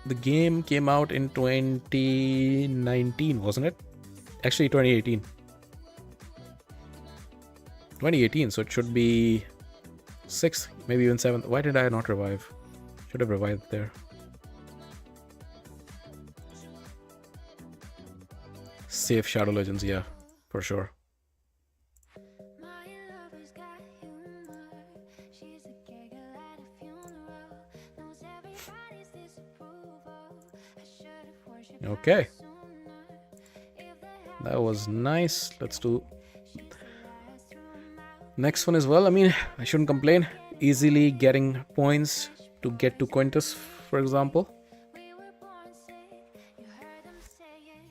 The game came out in 2019, wasn't it? Actually, 2018. 2018, so it should be 6th, maybe even 7th. Why did I not revive? Should have revived there. Save Shadow Legends, yeah, for sure. My lover's got humor. She's a giggle at a funeral. Knows everybody's disapproval. I should have worshipped Okay, her sooner. If the hell that was nice. Let's do next one as well. I mean, I shouldn't complain. Easily getting points to get to Quintus, for example. we were born sick, you heard them say it.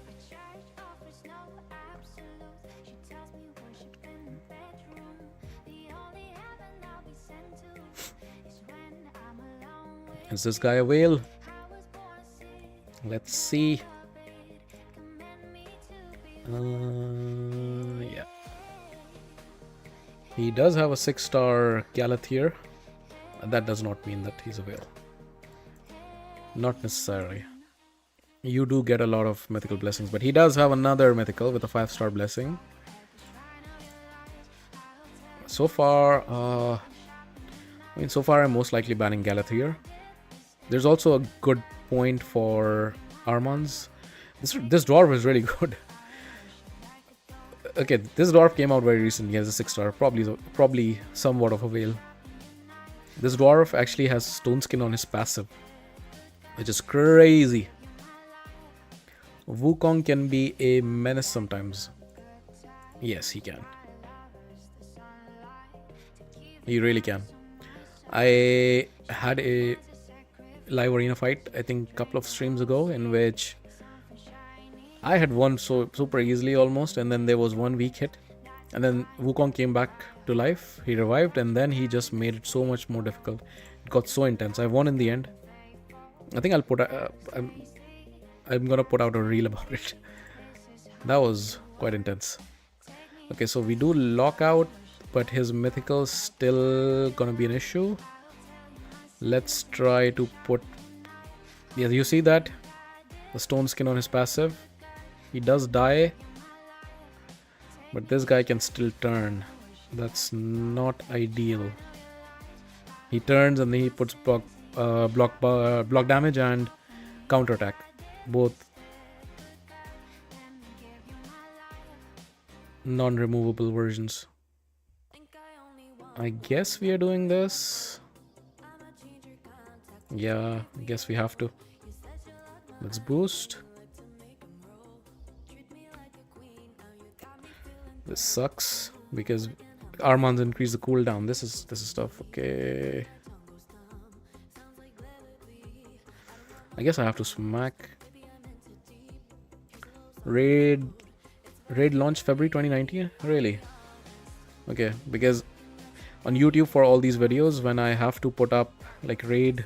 My church offers no absolute. She tells me worship in the bedroom. The only heaven I'll be sent to is when I'm alone with. Is this guy a whale? I was born sick, Let's see. commend me to be Yeah. He does have a 6-star Galathier. That does not mean that he's a whale. Not necessarily. You do get a lot of mythical blessings, but he does have another mythical with a 5-star blessing. So far, I'm most likely banning Galathier. There's also a good point for Armans. This dwarf is really good. Okay, this dwarf came out very recently as a 6-star, probably somewhat of a whale. This dwarf actually has Stone Skin on his passive, which is crazy. Wukong can be a menace sometimes. Yes, he can. He really can. I had a live arena fight, I think a couple of streams ago, in which I had won so super easily almost, and then there was one weak hit, and then Wukong came back to life. He revived, and then he just made it so much more difficult. It got so intense. I won in the end. I think I'm gonna put out a reel about it. That was quite intense. Okay, so we do lockout, but his mythical's still gonna be an issue. Let's try to put. Yeah, you see that? The Stone Skin on his passive. He does die, but this guy can still turn. That's not ideal. He turns and then he puts block damage and counter attack, both non-removable versions. I guess we are doing this. Yeah, I guess we have to. Let's boost. This sucks because Armans increase the cooldown. This is tough. Okay. I guess I have to smack. Raid launch February 2019? Really? Okay, because on YouTube for all these videos, when I have to put up like Raid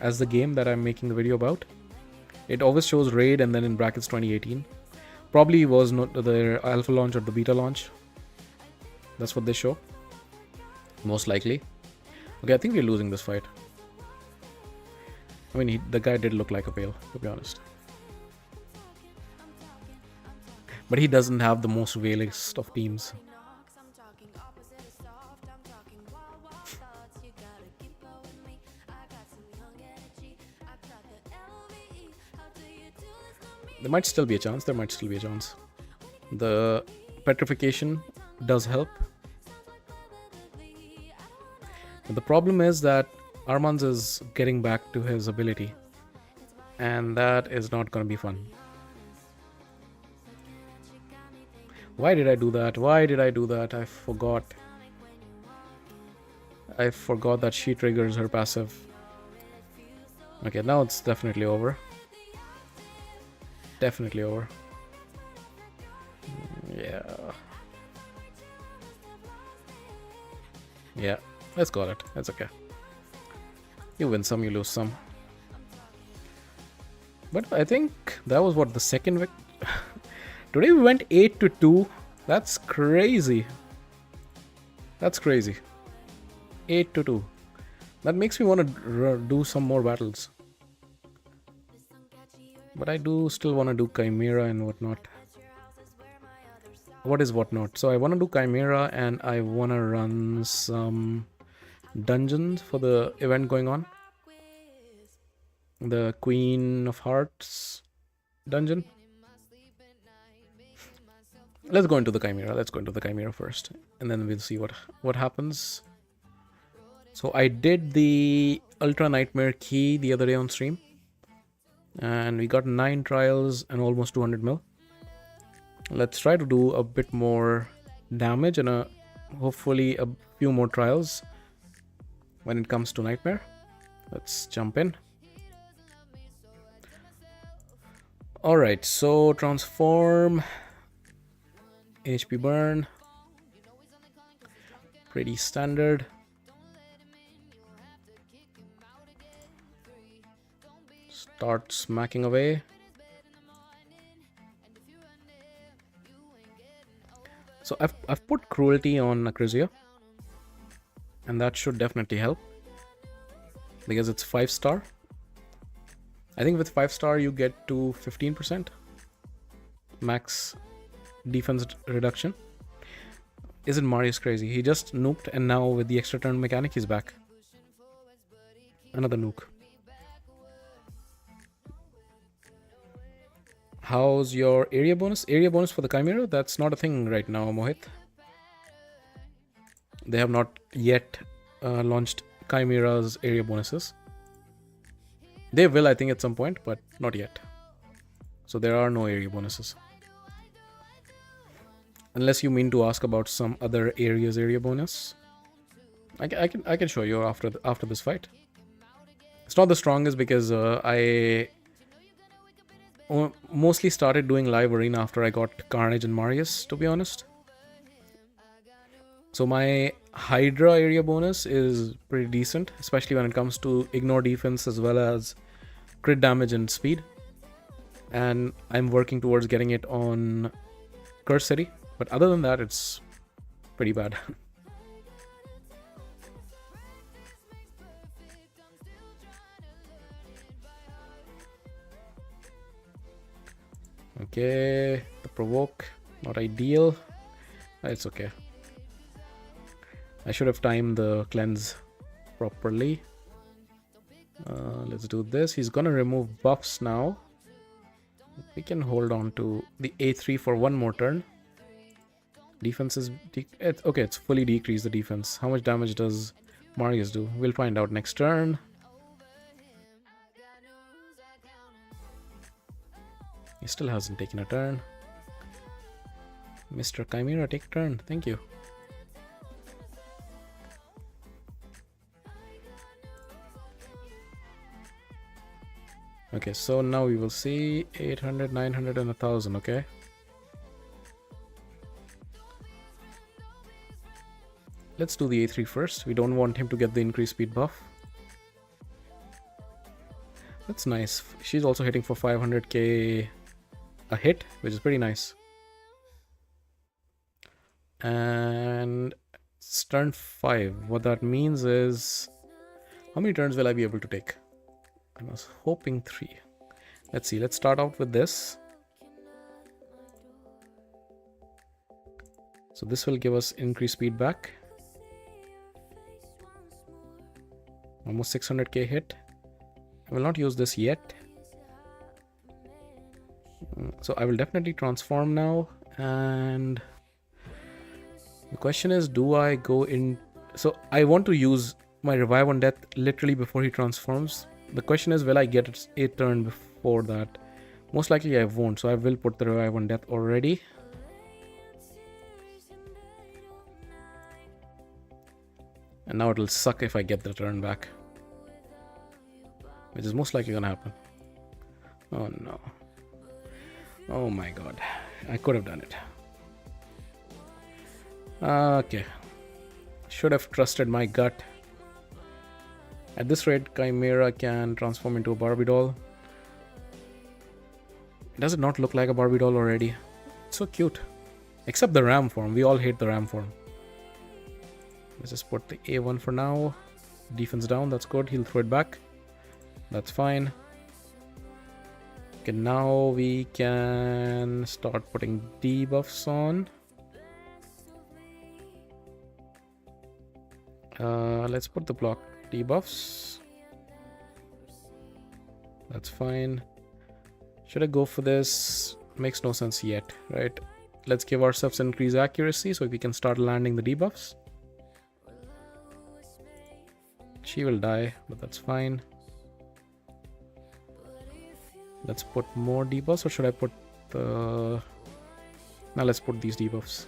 as the game that I'm making the video about, It always shows raid and then in brackets 2018. Probably was not the alpha launch or the beta launch. That's what they show. Most likely. Okay, I think we're losing this fight. I mean, the guy did look like a whale, to be honest. But he doesn't have the most whalest of teams. There might still be a chance. There might still be a chance. The petrification does help. But the problem is that Armanz is getting back to his ability. And that is not going to be fun. Why did I do that? Why did I do that? I forgot. I forgot that she triggers her passive. Okay, now it's definitely over. Definitely over. Yeah. Yeah, let's call it. That's okay. You win some, you lose some. But I think that was what, the second Today we went 8-2. That's crazy. That's crazy. 8-2. That makes me want to do some more battles. But I do still want to do Chimera and whatnot. What is whatnot? So I want to do Chimera and I want to run some dungeons for the event going on. The Queen of Hearts dungeon. Let's go into the Chimera. Let's go into the Chimera first. And then we'll see what happens. So I did the Ultra Nightmare key the other day on stream. And we got 9 trials and almost 200 mil. Let's try to do a bit more damage and hopefully a few more trials when it comes to Nightmare. Let's jump in. Alright, so transform, HP burn, pretty standard. Start smacking away. So I've put cruelty on Acrizia, and that should definitely help because it's 5-star. I think with 5-star you get to 15% max defense reduction. Isn't Marius crazy? He just nuked and now with the extra turn mechanic he's back. Another nuke. How's your area bonus? Area bonus for the Chimera? That's not a thing right now, Mohit. They have not yet launched Chimera's area bonuses. They will, I think, at some point, but not yet. So there are no area bonuses. Unless you mean to ask about some other area's area bonus. I can show you after this fight. It's not the strongest because I mostly started doing live arena after I got Carnage and Marius, to be honest. So my Hydra area bonus is pretty decent, especially when it comes to ignore defense as well as crit damage and speed. And I'm working towards getting it on Curse City. But other than that, it's pretty bad. Okay, the provoke, not ideal. It's okay. I should have timed the cleanse properly. Let's do this. He's gonna remove buffs now. We can hold on to the A3 for one more turn. Defense is... okay, it's fully decreased the defense. How much damage does Marius do? We'll find out next turn. He still hasn't taken a turn. Mr. Chimera, take turn. Thank you. Okay, so now we will see 800, 900 and 1000, okay? Let's do the A3 first. We don't want him to get the increased speed buff. That's nice. She's also hitting for 500k a hit, which is pretty nice. And it's turn 5. What that means is, how many turns will I be able to take? I was hoping 3. Let's see. Let's start out with this. So this will give us increased speed back. Almost 600k hit. I will not use this yet. So I will definitely transform now. And the question is, do I go in? So I want to use my revive on death literally before he transforms. The question is, will I get a turn before that? Most likely I won't. So I will put the revive on death already. And now it'll suck if I get the turn back, which is most likely gonna happen. Oh no. Oh my god. I could have done it. Okay. Should have trusted my gut. At this rate, Chimera can transform into a Barbie doll. Does it not look like a Barbie doll already? It's so cute. Except the ram form. We all hate the ram form. Let's just put the A1 for now. Defense down, that's good. He'll throw it back. That's fine. Okay, now we can start putting debuffs on. Let's put the block debuffs. That's fine. Should I go for this? Makes no sense yet, right? Let's give ourselves increased accuracy so we can start landing the debuffs. She will die, but that's fine. Let's put more debuffs, or should I put the... Now let's put these debuffs.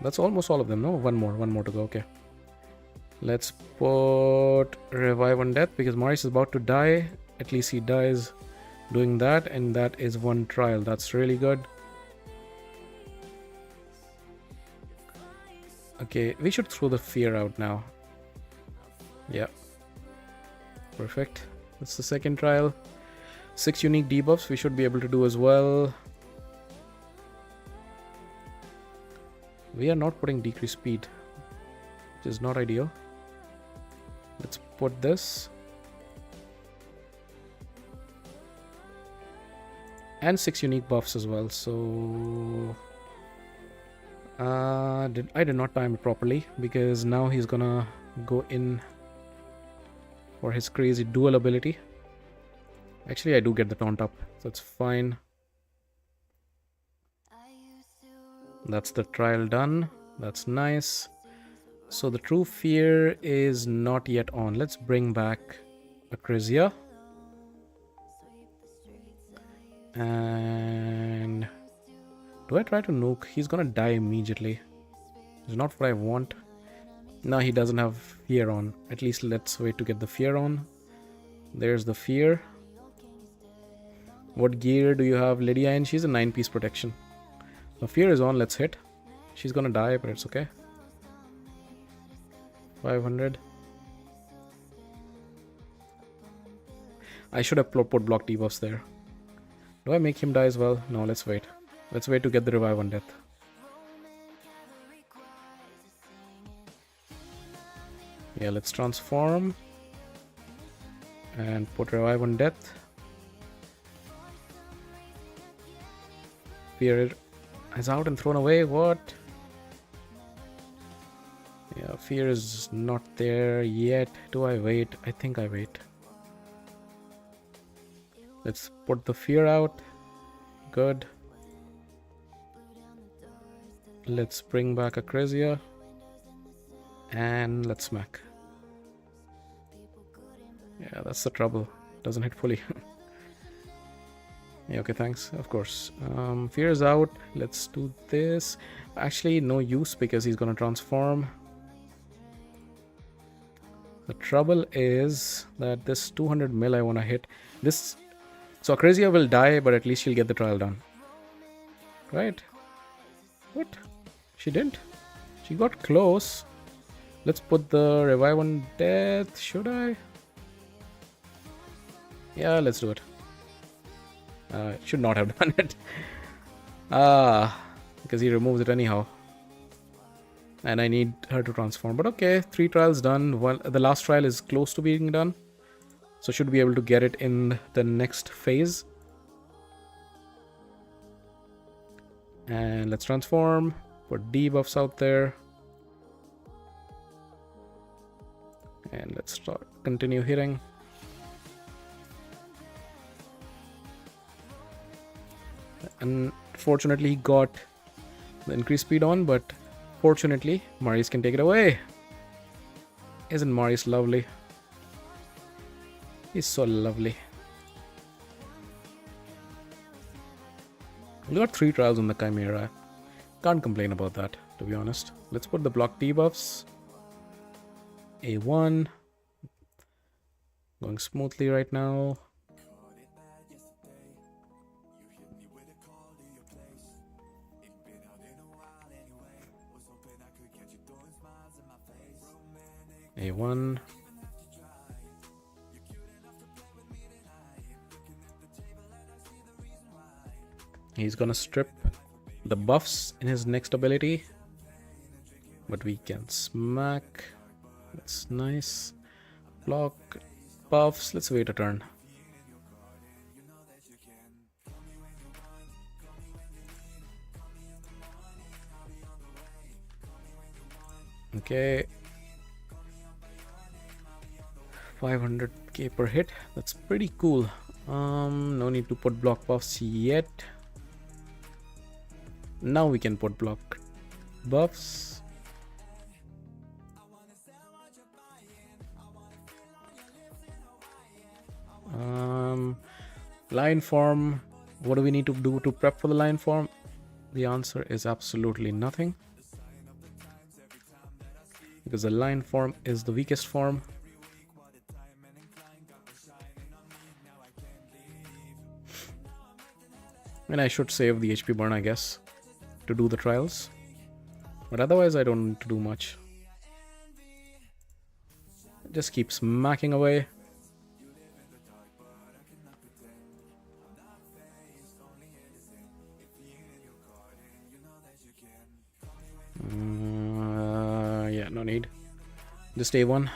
That's almost all of them, no? One more to go, okay. Let's put revive on death because Maurice is about to die. At least he dies doing that, and that is one trial. That's really good. Okay, we should throw the fear out now. Yeah. Perfect. That's the second trial. 6 unique debuffs we should be able to do as well. We are not putting decreased speed, which is not ideal. Let's put this. And 6 unique buffs as well. So I did not time it properly because now he's gonna go in for his crazy dual ability. Actually, I do get the taunt up, so it's fine. That's the trial done. That's nice. So the true fear is not yet on. Let's bring back Acrizia. And do I try to nuke? He's gonna die immediately. It's not what I want. No, he doesn't have fear on. At least let's wait to get the fear on. There's the fear. What gear do you have, Lydia? And she's a 9-piece protection. The fear is on. Let's hit. She's gonna die, but it's okay. 500. I should have put block debuffs there. Do I make him die as well? No, let's wait. Let's wait to get the revive on death. Yeah, let's transform and put revive on death. Fear is out and thrown away. What? Yeah, fear is not there yet. Do I wait? I think I wait. Let's put the fear out. Good. Let's bring back Acrizia. And let's smack. Yeah, that's the trouble. Doesn't hit fully. Yeah, okay, thanks. Of course. Fear is out. Let's do this. Actually, no use because he's gonna transform. The trouble is that this 200 mil I wanna hit. This. So Acrizia will die, but at least she'll get the trial done. Right? What? She didn't? She got close. Let's put the revive on death. Should I? Yeah, let's do it. Should not have done it. Because he removes it anyhow. And I need her to transform. But okay, 3 trials done. The last trial is close to being done. So should be able to get it in the next phase. And let's transform. Put debuffs out there. And let's start. Continue hitting. Unfortunately, he got the increased speed on, but fortunately, Marius can take it away. Isn't Marius lovely? He's so lovely. We got 3 trials on the Chimera. Can't complain about that, to be honest. Let's put the block debuffs. A1. Going smoothly right now. A1. He's gonna strip the buffs in his next ability, but we can smack. That's nice. Block buffs. Let's wait a turn. Okay. 500k per hit. That's pretty cool. No need to put block buffs yet. Now we can put block buffs. Line form. What do we need to do to prep for the line form? The answer is absolutely nothing, because the line form is the weakest form. And I should save the HP burn, I guess, to do the trials. But otherwise, I don't need to do much. Just keep smacking away. Yeah, no need. Just A1.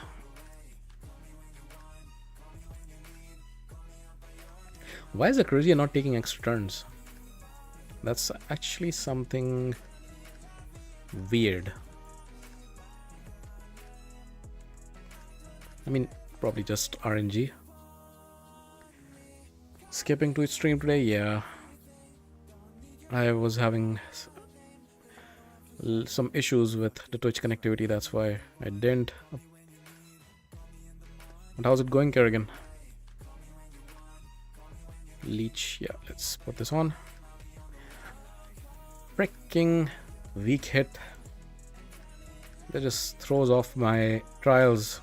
Why is Acrizia not taking extra turns? That's actually something weird. I mean, probably just RNG. Skipping Twitch stream today, yeah. I was having some issues with the Twitch connectivity, that's why I didn't. But how's it going, Kerrigan? Leech, yeah, let's put this on. Freaking weak hit. That just throws off my trials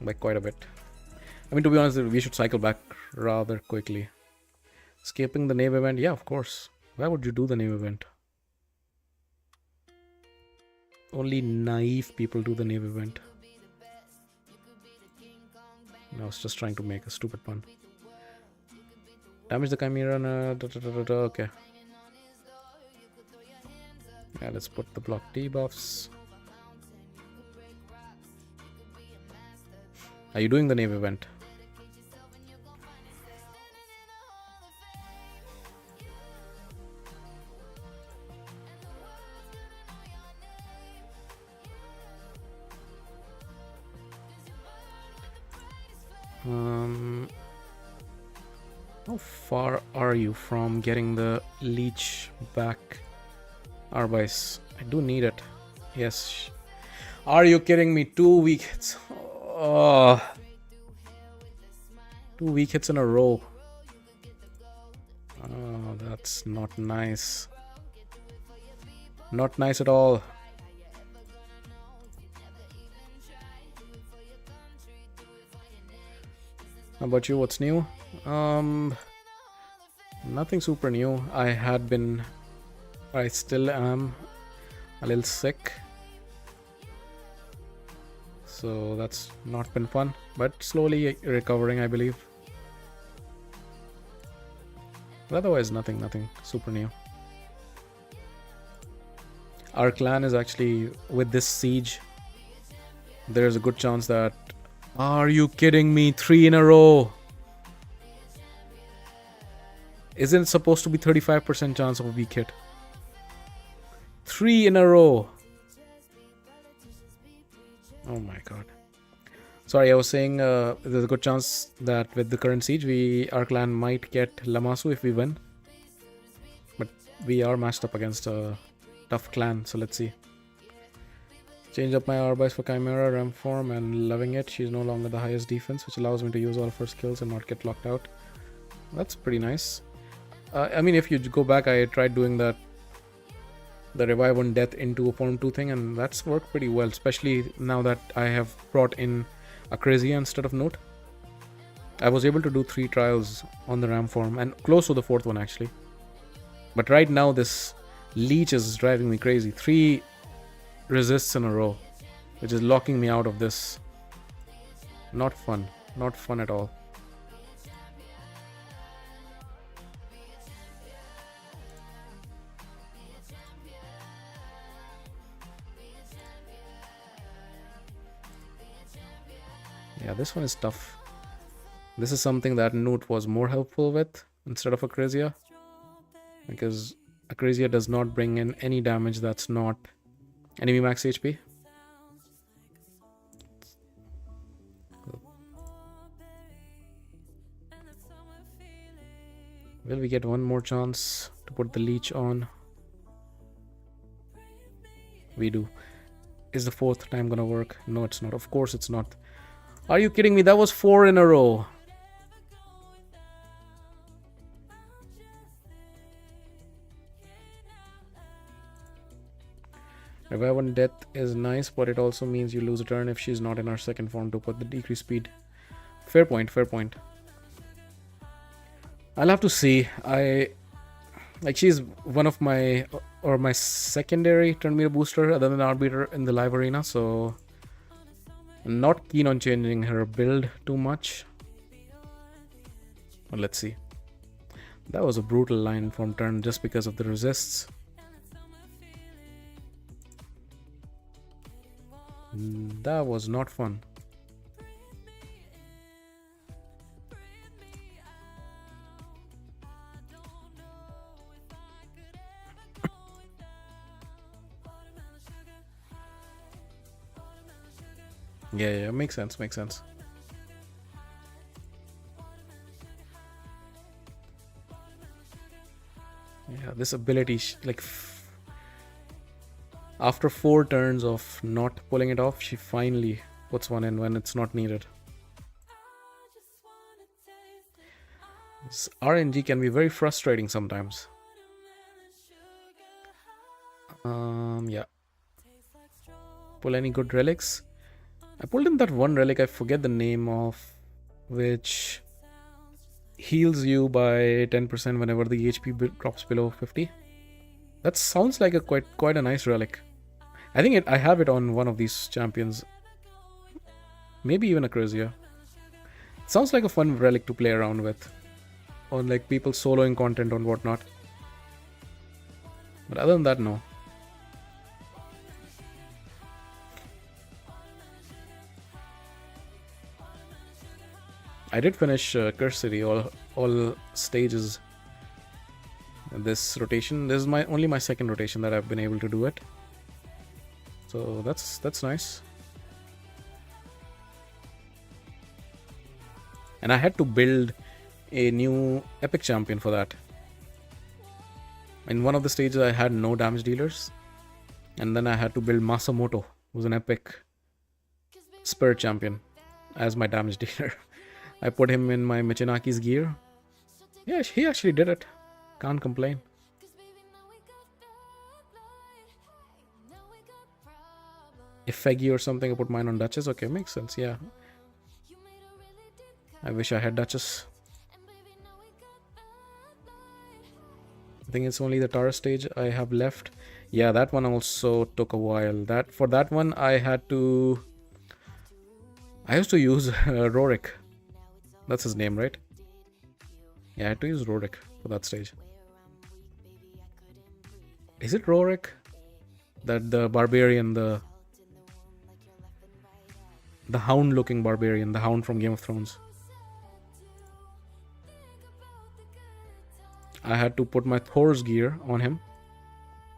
by quite a bit. I mean, to be honest, we should cycle back rather quickly. Escaping the Nave event, yeah, of course. Why would you do the Nave event? Only naive people do the Nave event. I was just trying to make a stupid pun. Damage the Chimera. Okay. Yeah, let's put the block debuffs. Are you doing the Nave event? How far are you from getting the leech back, Arbais? I do need it. Yes. Are you kidding me? 2 weak hits. Oh. 2 weak hits in a row. Oh, that's not nice. Not nice at all. How about you? What's new? Nothing super new. I still am a little sick, so that's not been fun, but slowly recovering, I believe. But otherwise, nothing super new. Our clan is actually, with this siege, there's a good chance that... Are you kidding me? 3 in a row! Isn't it supposed to be 35% chance of a weak hit? 3 in a row! Oh my god. Sorry, I was saying there's a good chance that with the current siege, our clan might get Lammasu if we win. But we are matched up against a tough clan, so let's see. Change up my Arbise for Chimera, Rem form, and loving it. She's no longer the highest defense, which allows me to use all of her skills and not get locked out. That's pretty nice. I mean, if you go back, I tried doing that, the revive on death into a form 2 thing, and that's worked pretty well, especially now that I have brought in Acrasia instead of Note. I was able to do 3 trials on the Ram form, and close to the 4th one actually. But right now this leech is driving me crazy. 3 resists in a row, which is locking me out of this. Not fun. Not fun at all. Yeah, this one is tough. This is something that Newt was more helpful with instead of Acrasia, because Acrasia does not bring in any damage that's not enemy max HP. Will we get one more chance to put the leech on? We do. Is the 4th time gonna work? No, it's not. Of course it's not. Are you kidding me? That was 4 in a row. Revive on death is nice, but it also means you lose a turn if she's not in her second form to put the decreased speed. Fair point, fair point. I'll have to see. She's one of my, or my secondary turn meter booster other than Arbiter in the live arena, so I'm not keen on changing her build too much. But let's see. That was a brutal line from turn just because of the resists. That was not fun. Yeah, makes sense, makes sense. Yeah, this ability, after 4 turns of not pulling it off, she finally puts one in when it's not needed. This RNG can be very frustrating sometimes. Yeah. Pull any good relics? I pulled in that one relic I forget the name of, which heals you by 10% whenever the HP drops below 50. That sounds like a quite a nice relic. I think I have it on one of these champions. Maybe even Acrasia. It sounds like a fun relic to play around with, on like people soloing content and whatnot. But other than that, no. I did finish Curse City all stages this rotation. This is only my second rotation that I've been able to do it. So that's nice. And I had to build a new epic champion for that. In one of the stages I had no damage dealers, and then I had to build Masamoto, who's an epic spirit champion, as my damage dealer. I put him in my Michinaki's gear. Yeah, he actually did it. Can't complain. If Feggy or something, I put mine on Duchess. Okay, makes sense, yeah. I wish I had Duchess. I think it's only the Tara stage I have left. Yeah, that one also took a while. For that one, I used to use Rorik. That's his name, right? Yeah, I had to use Rorik for that stage. Is it Rorik? That the barbarian, the hound looking barbarian, the hound from Game of Thrones. I had to put my Thor's gear on him,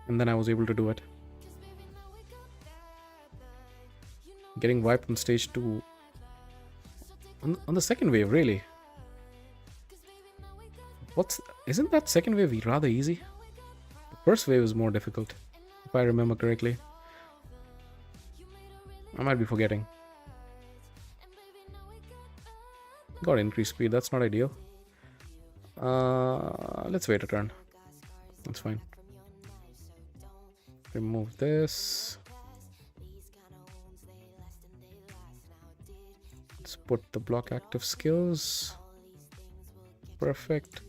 and then I was able to do it. Getting wiped on stage 2. On the second wave, really? Isn't that second wave rather easy? The first wave is more difficult, if I remember correctly. I might be forgetting. Got increased speed, that's not ideal. Let's wait a turn. That's fine. Remove this. Let's put the block active skills. Perfect.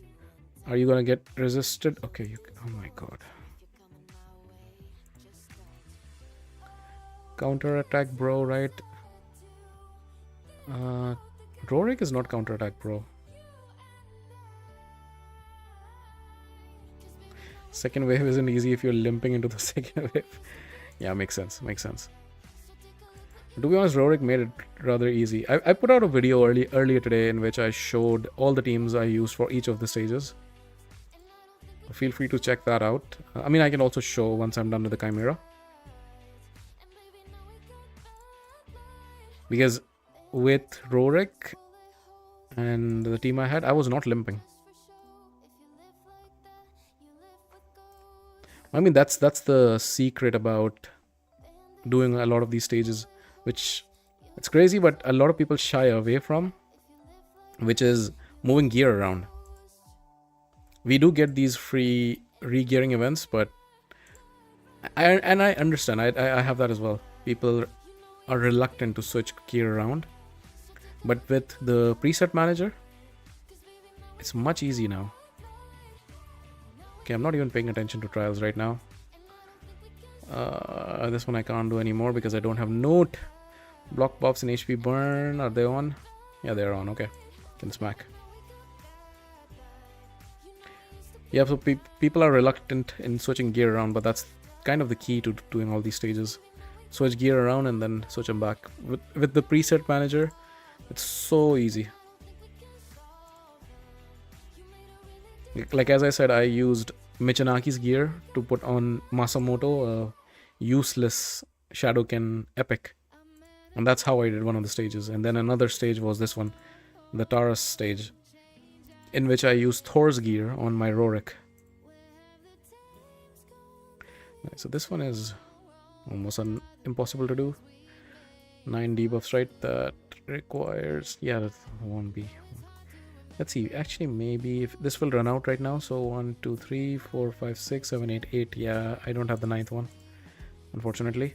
Are you gonna get resisted? Okay, oh my god. Counter attack, bro, right? Rorik is not counter attack, bro. Second wave isn't easy if you're limping into the second wave. Yeah, makes sense. To be honest, Rorik made it rather easy. I put out a video earlier today in which I showed all the teams I used for each of the stages. Feel free to check that out. I mean, I can also show once I'm done with the Chimera. Because with Rorik and the team I had, I was not limping. I mean, that's the secret about doing a lot of these stages, which it's crazy, but a lot of people shy away from, which is moving gear around. We do get these free re-gearing events, but I understand. I have that as well. People are reluctant to switch gear around, but with the preset manager, it's much easier now. Okay, I'm not even paying attention to trials right now. This one I can't do anymore because I don't have note. Block buffs and HP burn, are they on? Yeah, they're on. Okay, can smack. Yeah, so people are reluctant in switching gear around, but that's kind of the key to doing all these stages. Switch gear around and then switch them back. With the preset manager, it's so easy. Like as I said, I used Michinaki's gear to put on Masamoto, a useless Shadowken epic. And that's how I did one of the stages. And then another stage was this one, the Taras stage, in which I used Thor's gear on my Rorik. Right, so this one is almost impossible to do. 9 debuffs, right? That requires... yeah, that won't be... Let's see, actually maybe if this will run out right now. So 1, 2, 3, 4, 5, 6, 7, 8, 8. Yeah, I don't have the 9th one, unfortunately.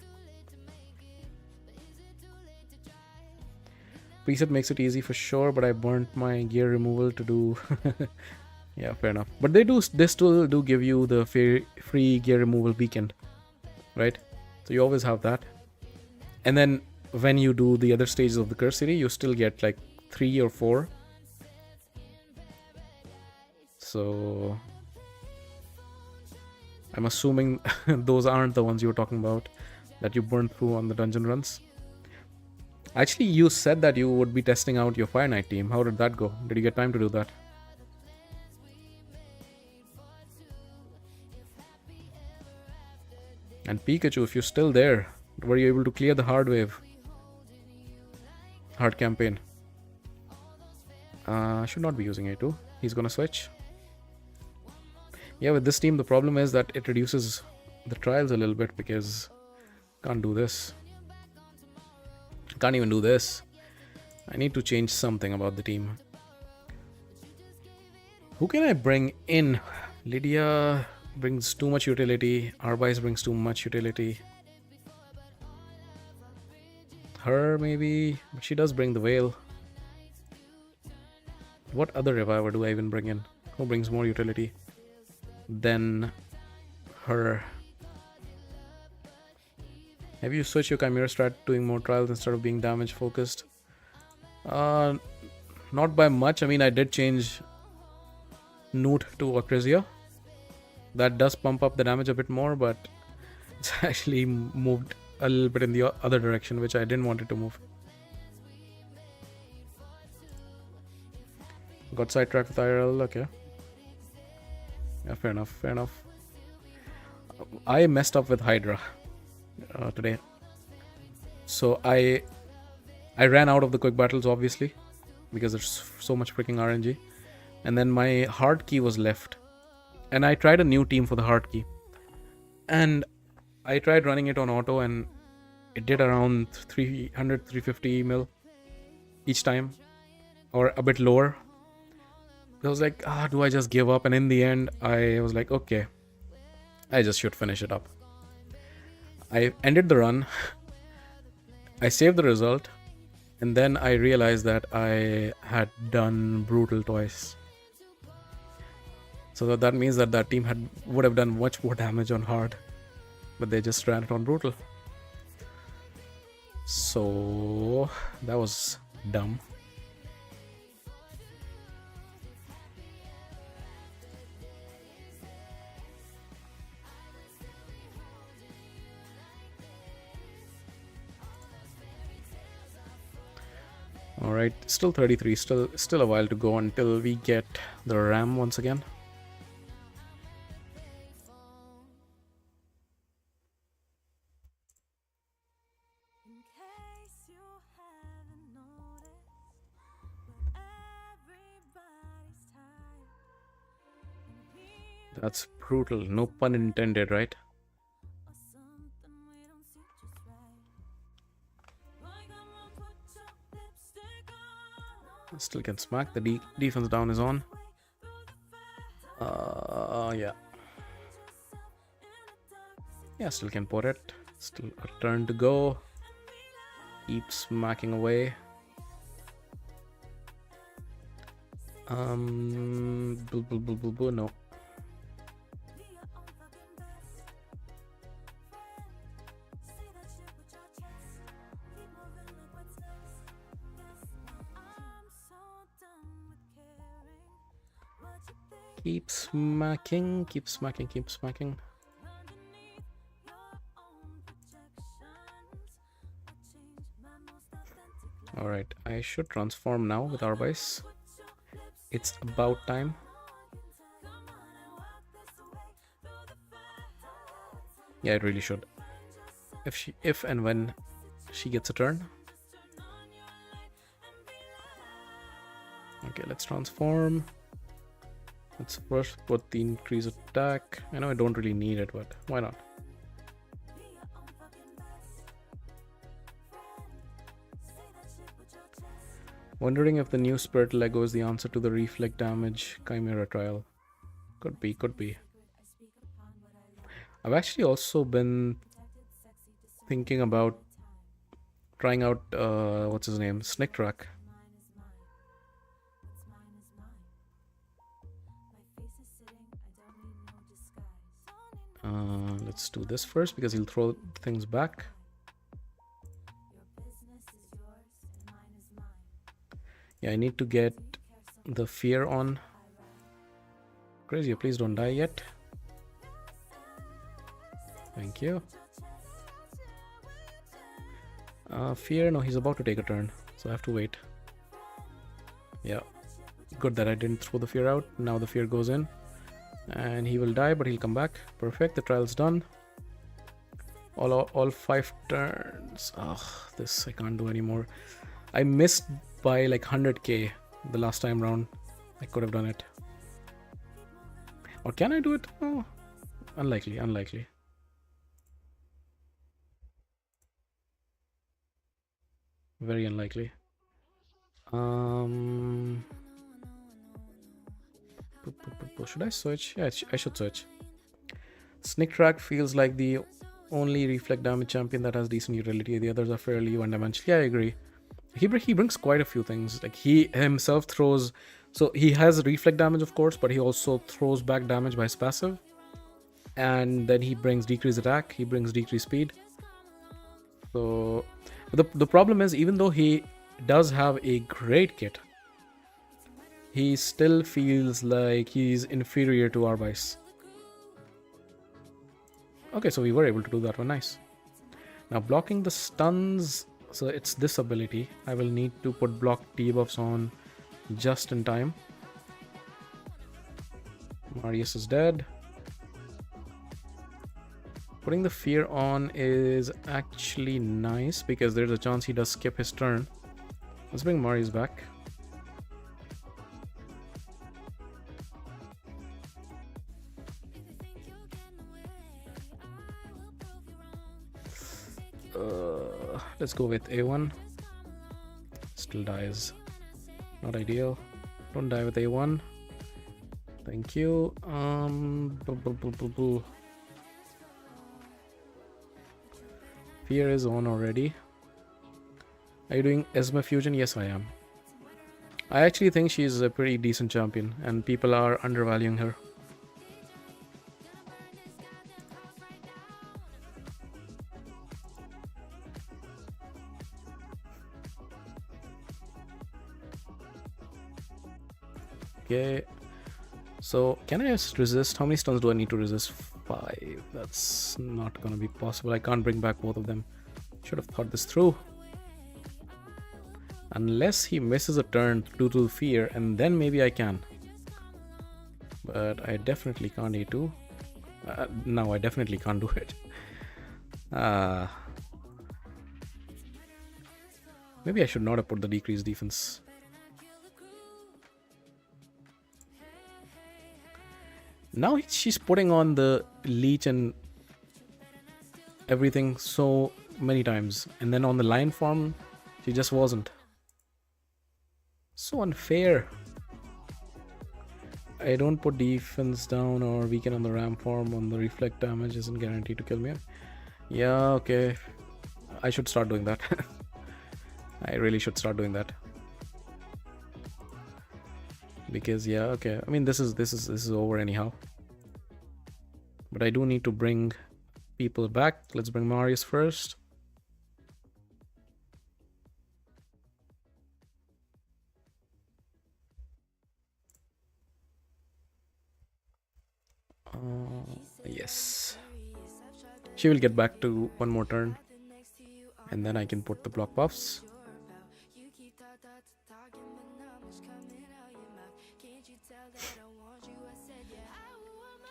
Preset makes it easy for sure, but I burnt my gear removal to do... yeah, fair enough. But they still do give you the free gear removal weekend, right? So you always have that. And then when you do the other stages of the Curse City, you still get like 3 or 4. So I'm assuming those aren't the ones you were talking about that you burned through on the dungeon runs. Actually, you said that you would be testing out your Fire Knight team. How did that go? Did you get time to do that? And Pikachu, if you're still there, were you able to clear the hard wave? Hard campaign. Should not be using A2. He's gonna switch. Yeah, with this team, the problem is that it reduces the trials a little bit because can't do this. Can't even do this. I need to change something about the team. Who can I bring in? Lydia brings too much utility. Arbais brings too much utility. Her, maybe. But she does bring the Veil. What other reviver do I even bring in? Who brings more utility than her? Have you switched your Chimera strat doing more trials instead of being damage focused? Not by much. I mean, I did change Newt to Acrizia. That does pump up the damage a bit more, but it's actually moved a little bit in the other direction, which I didn't want it to move. Got sidetracked with IRL, okay. Yeah, fair enough, fair enough. I messed up with Hydra today. So I ran out of the quick battles, obviously, because there's so much freaking RNG. And then my hard key was left. And I tried a new team for the hard key. And I tried running it on auto, and it did around 300, 350 mil each time, or a bit lower. I was like, do I just give up? And in the end, I was like, okay, I just should finish it up. I ended the run. I saved the result. And then I realized that I had done brutal twice. So that means that team would have done much more damage on hard, but they just ran it on brutal. So that was dumb. All right, still 33, still a while to go until we get the ram once again. In case you haven't noticed, but everybody's tired. And here That's brutal, no pun intended, right? or something we don't see just right. Boy, come on, put your lipstick on. Still can smack. The defense down is on. Yeah. Yeah, still can put it. Still a turn to go. Keep smacking away. No. Keep smacking, keep smacking, keep smacking. Alright, I should transform now with Arbise. It's about time. Yeah, it really should. If and when she gets a turn. Okay, let's transform. Let's first put the increase attack. I know I don't really need it, but why not? Wondering if the new Spirit Lego is the answer to the reflect damage Chimera trial. Could be, could be. I've actually also been thinking about trying out, what's his name? Snick Track. Let's do this first because he'll throw things back. Yeah, I need to get the fear on. Crazy, please don't die yet. Thank you. Fear, no, he's about to take a turn, so I have to wait. Yeah, good that I didn't throw the fear out. Now the fear goes in. And he will die, but he'll come back. Perfect, the trial's done. All 5 turns. Ugh, this I can't do anymore. I missed by like 100k the last time round. I could have done it. Or can I do it? Oh, unlikely, unlikely. Very unlikely. Should I switch? Yeah, I should switch. Snick Track feels like the only reflect damage champion that has decent utility. The others are fairly one-dimensional. Yeah, I agree. He brings quite a few things. Like he himself throws, so he has reflect damage, of course, but he also throws back damage by his passive. And then he brings decreased attack. He brings decreased speed. So the problem is, even though he does have a great kit, he still feels like he's inferior to Arbice. Okay, so we were able to do that one. Nice. Now blocking the stuns, so it's this ability. I will need to put block debuffs on just in time. Marius is dead. Putting the fear on is actually nice because there's a chance he does skip his turn. Let's bring Marius back. Let's go with A1. Still dies. Not ideal. Don't die with A1. Thank you. Fear is on already. Are you doing Esma Fusion? Yes, I am. I actually think she's a pretty decent champion and people are undervaluing her. Okay. So, can I just resist? How many stuns do I need to resist? 5. That's not gonna be possible. I can't bring back both of them. Should have thought this through. Unless he misses a turn due to fear, and then maybe I can. But I definitely can't A2. No, I definitely can't do it. Maybe I should not have put the decreased defense. Now she's putting on the leech and everything so many times. And then on the lion form, she just wasn't. So unfair. I don't put defense down or weaken on the ram form on the reflect damage isn't guaranteed to kill me. Yeah, okay. I should start doing that. I really should start doing that. Because yeah, okay. I mean this is over anyhow. But I do need to bring people back. Let's bring Marius first. Yes. She will get back to one more turn. And then I can put the block buffs.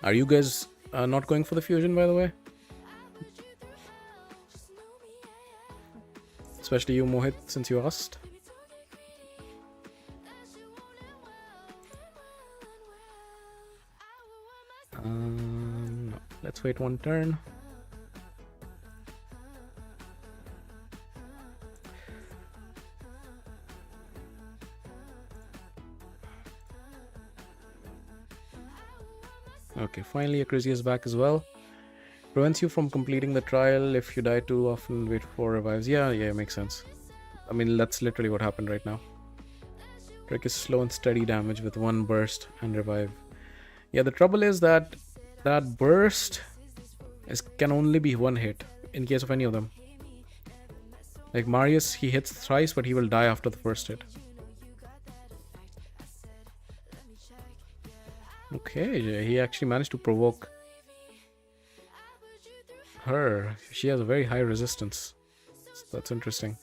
Are you guys not going for the fusion, by the way? Especially you, Mohit, since you asked. No. Let's wait one turn. Okay, finally Acrisia is back as well. Prevents you from completing the trial if you die too often, wait for revives. Yeah, makes sense. I mean, that's literally what happened right now. Trick is slow and steady damage with one burst and revive. Yeah, the trouble is that that burst can only be one hit in case of any of them. Like Marius, he hits thrice, but he will die after the first hit. Okay, he actually managed to provoke her. She has a very high resistance. That's interesting.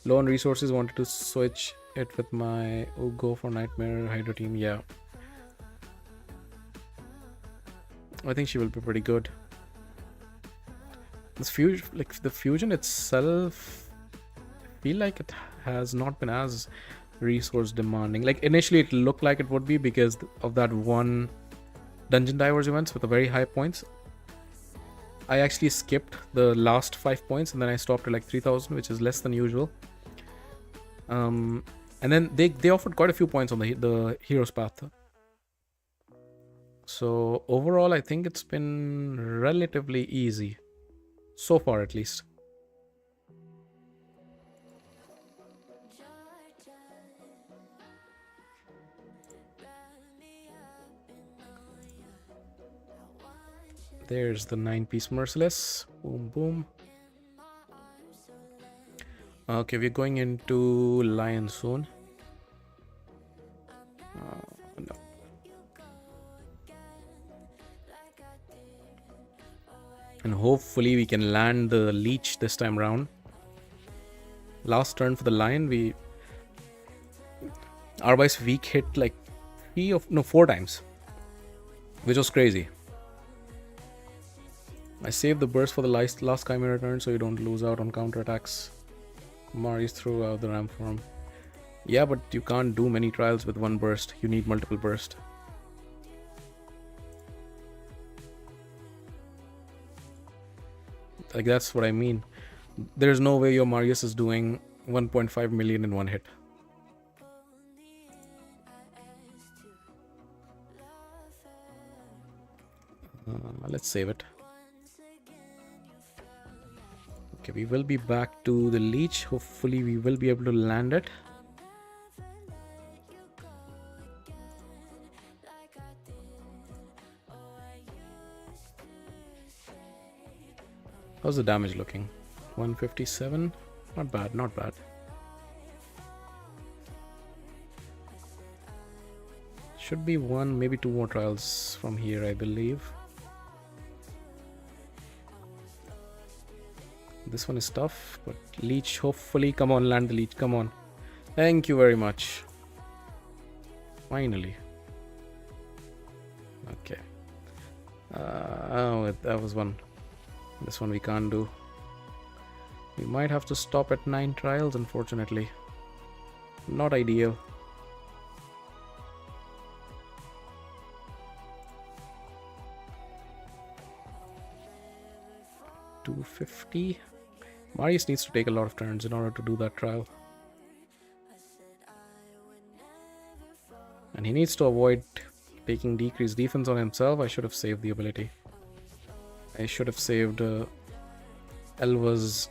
Low on resources, wanted to switch it with my go for Nightmare Hydra team. Yeah, I think she will be pretty good. This fusion, like the fusion itself, I feel like it has not been as resource demanding. Like initially it looked like it would be because of that one Dungeon Divers events with the very high points. I actually skipped the last 5 points and then I stopped at like 3000, which is less than usual. And then they offered quite a few points on the hero's path. So overall I think it's been relatively easy so far, at least. There's the 9-piece Merciless. Boom, boom. Okay, we're going into Lion soon. And hopefully we can land the leech this time round. Last turn for the lion, Arby's weak hit like 4 times, which was crazy. I saved the burst for the last Chimera turn so you don't lose out on counterattacks. Marius threw out the ram form. Yeah, but you can't do many trials with one burst. You need multiple burst. Like, that's what I mean. There's no way your Marius is doing 1.5 million in one hit. Let's save it. Okay, we will be back to the leech. Hopefully we will be able to land it. How's the damage looking? 157? Not bad, not bad. Should be one, maybe 2 more trials from here, I believe. This one is tough, but leech, hopefully. Come on, land the leech, come on. Thank you very much. Finally. Okay. Oh, that was one. This one we can't do. We might have to stop at 9 trials, unfortunately. Not ideal. $250. Marius needs to take a lot of turns in order to do that trial. And he needs to avoid taking decreased defense on himself. I should have saved the ability. I should have saved Elva's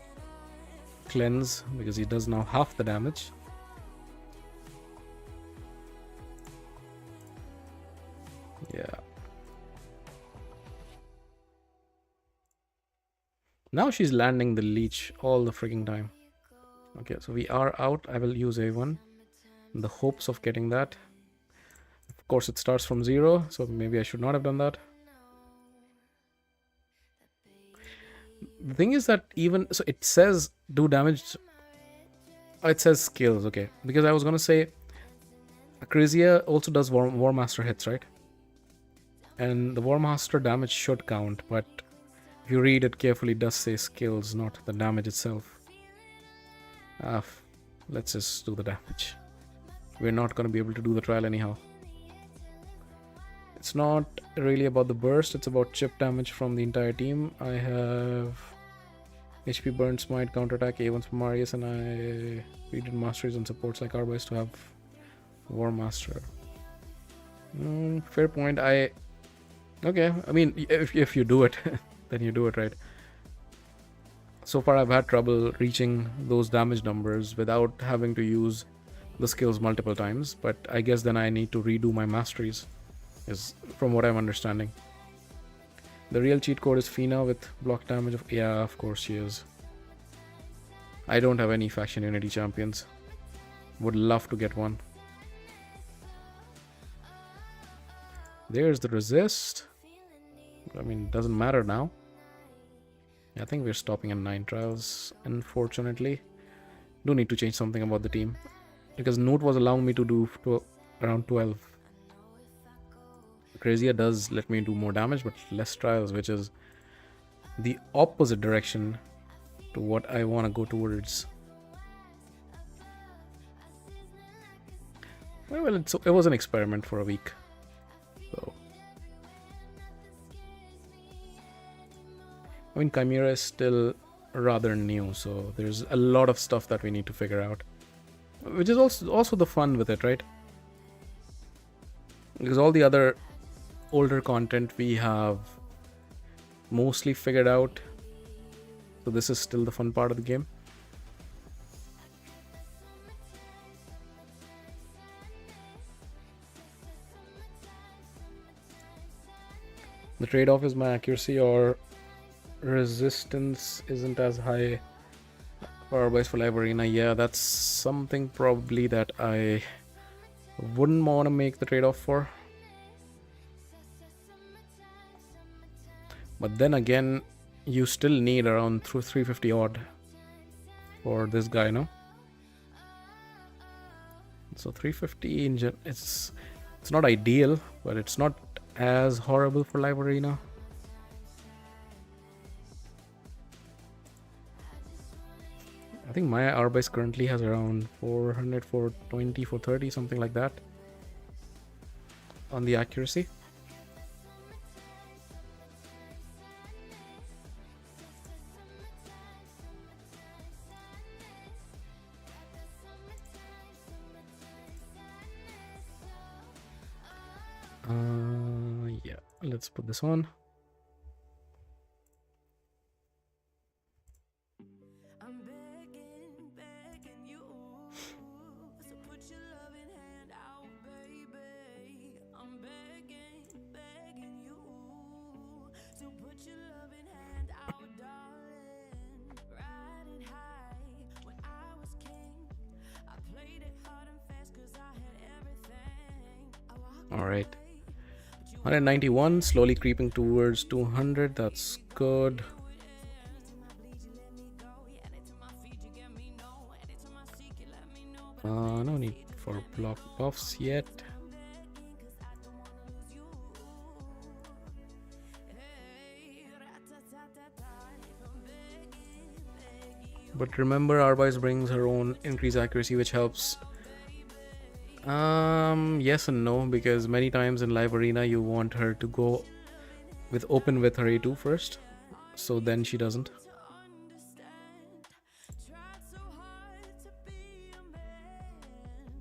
cleanse because he does now half the damage. Yeah. Now she's landing the leech all the freaking time. Okay, so we are out. I will use A1 in the hopes of getting that. Of course, it starts from 0, so maybe I should not have done that. The thing is that so it says do damage. It says skills, okay. Because I was gonna say Acrizia also does War Master hits, right? And the War Master damage should count, but if you read it carefully, it does say skills, not the damage itself. Let's just do the damage. We're not going to be able to do the trial anyhow. It's not really about the burst, it's about chip damage from the entire team. I have HP Burn, Smite, Counterattack, A1s for Marius, and I needed Masteries and supports like Arby's to have War Master. Fair point. Okay, I mean, if you do it, then you do it, right? So far I've had trouble reaching those damage numbers without having to use the skills multiple times, but I guess then I need to redo my masteries, is from what I'm understanding. The real cheat code is Fina with block damage of... Yeah, of course she is. I don't have any faction unity champions. Would love to get one. There's the resist. I mean, doesn't matter now. I think we're stopping at 9 trials, unfortunately. Do need to change something about the team, because Note was allowing me to do around 12. Crazia does let me do more damage, but less trials, which is the opposite direction to what I want to go towards. Well, it was an experiment for a week. So, I mean, Chimera is still rather new, so there's a lot of stuff that we need to figure out, which is also the fun with it, right? Because all the other older content we have mostly figured out, so this is still the fun part of the game. The trade-off is my accuracy, or resistance isn't as high for Arby's for Live Arena. Yeah, that's something probably that I wouldn't want to make the trade-off for. But then again, you still need around 350 odd for this guy, no? So 350 it's not ideal, but it's not as horrible for Live Arena. I think my Arbise currently has around 400, 420, 430, something like that on the accuracy. Yeah, let's put this on. I'm begging you. So put your loving hand out, baby. I'm begging you. So put your loving hand out, darling. Riding high when I was king. I played it hard and fast 'cause I had everything. All right. 191, slowly creeping towards 200. That's good. No need for block buffs yet. But remember, Arbise brings her own increased accuracy, which helps. Yes and no, because many times in Live Arena you want her to go open with her A2 first, so then she doesn't. Tried so hard to be a man,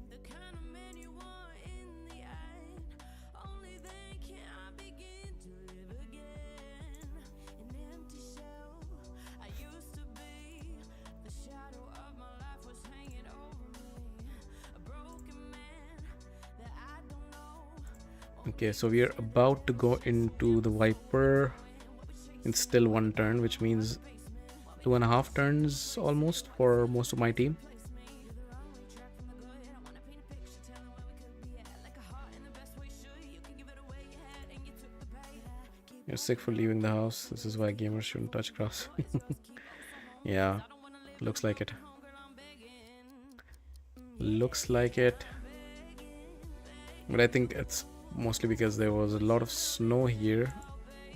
the kind of man you want in the end. Only then can I begin to live again. An empty shell I used to be. The shadow of my life was hanging over me. A broken man that I don't know. Okay, so we are about to go into the Viper in still one turn, which means 2.5 turns almost for most of my team. You're sick for leaving the house. This is why gamers shouldn't touch grass. Yeah, looks like it. Looks like it. But I think it's mostly because there was a lot of snow here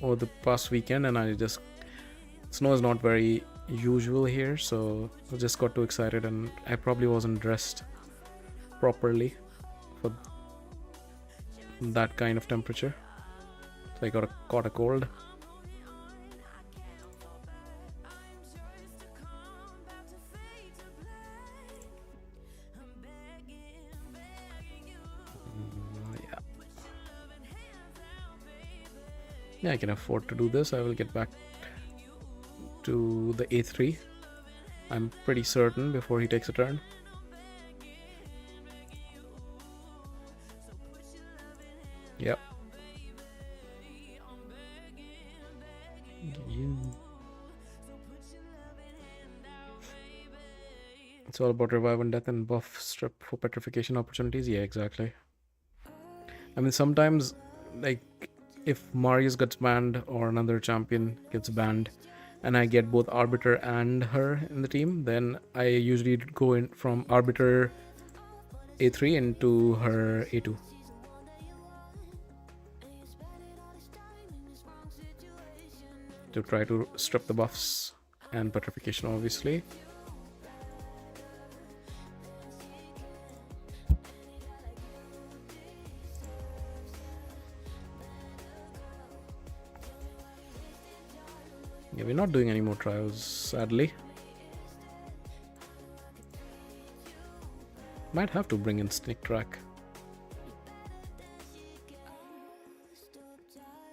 over the past weekend, and snow is not very usual here, so I just got too excited and I probably wasn't dressed properly for that kind of temperature, so I caught a cold. Yeah, I can afford to do this. I will get back to the A3, I'm pretty certain, before he takes a turn. Yep. It's all about revive and death and buff strip for petrification opportunities. Yeah, exactly. I mean, sometimes, like, if Marius gets banned or another champion gets banned and I get both Arbiter and her in the team, then I usually go in from Arbiter A3 into her A2. To try to strip the buffs and petrification, obviously. Yeah, we're not doing any more trials, sadly. Might have to bring in Snake Track.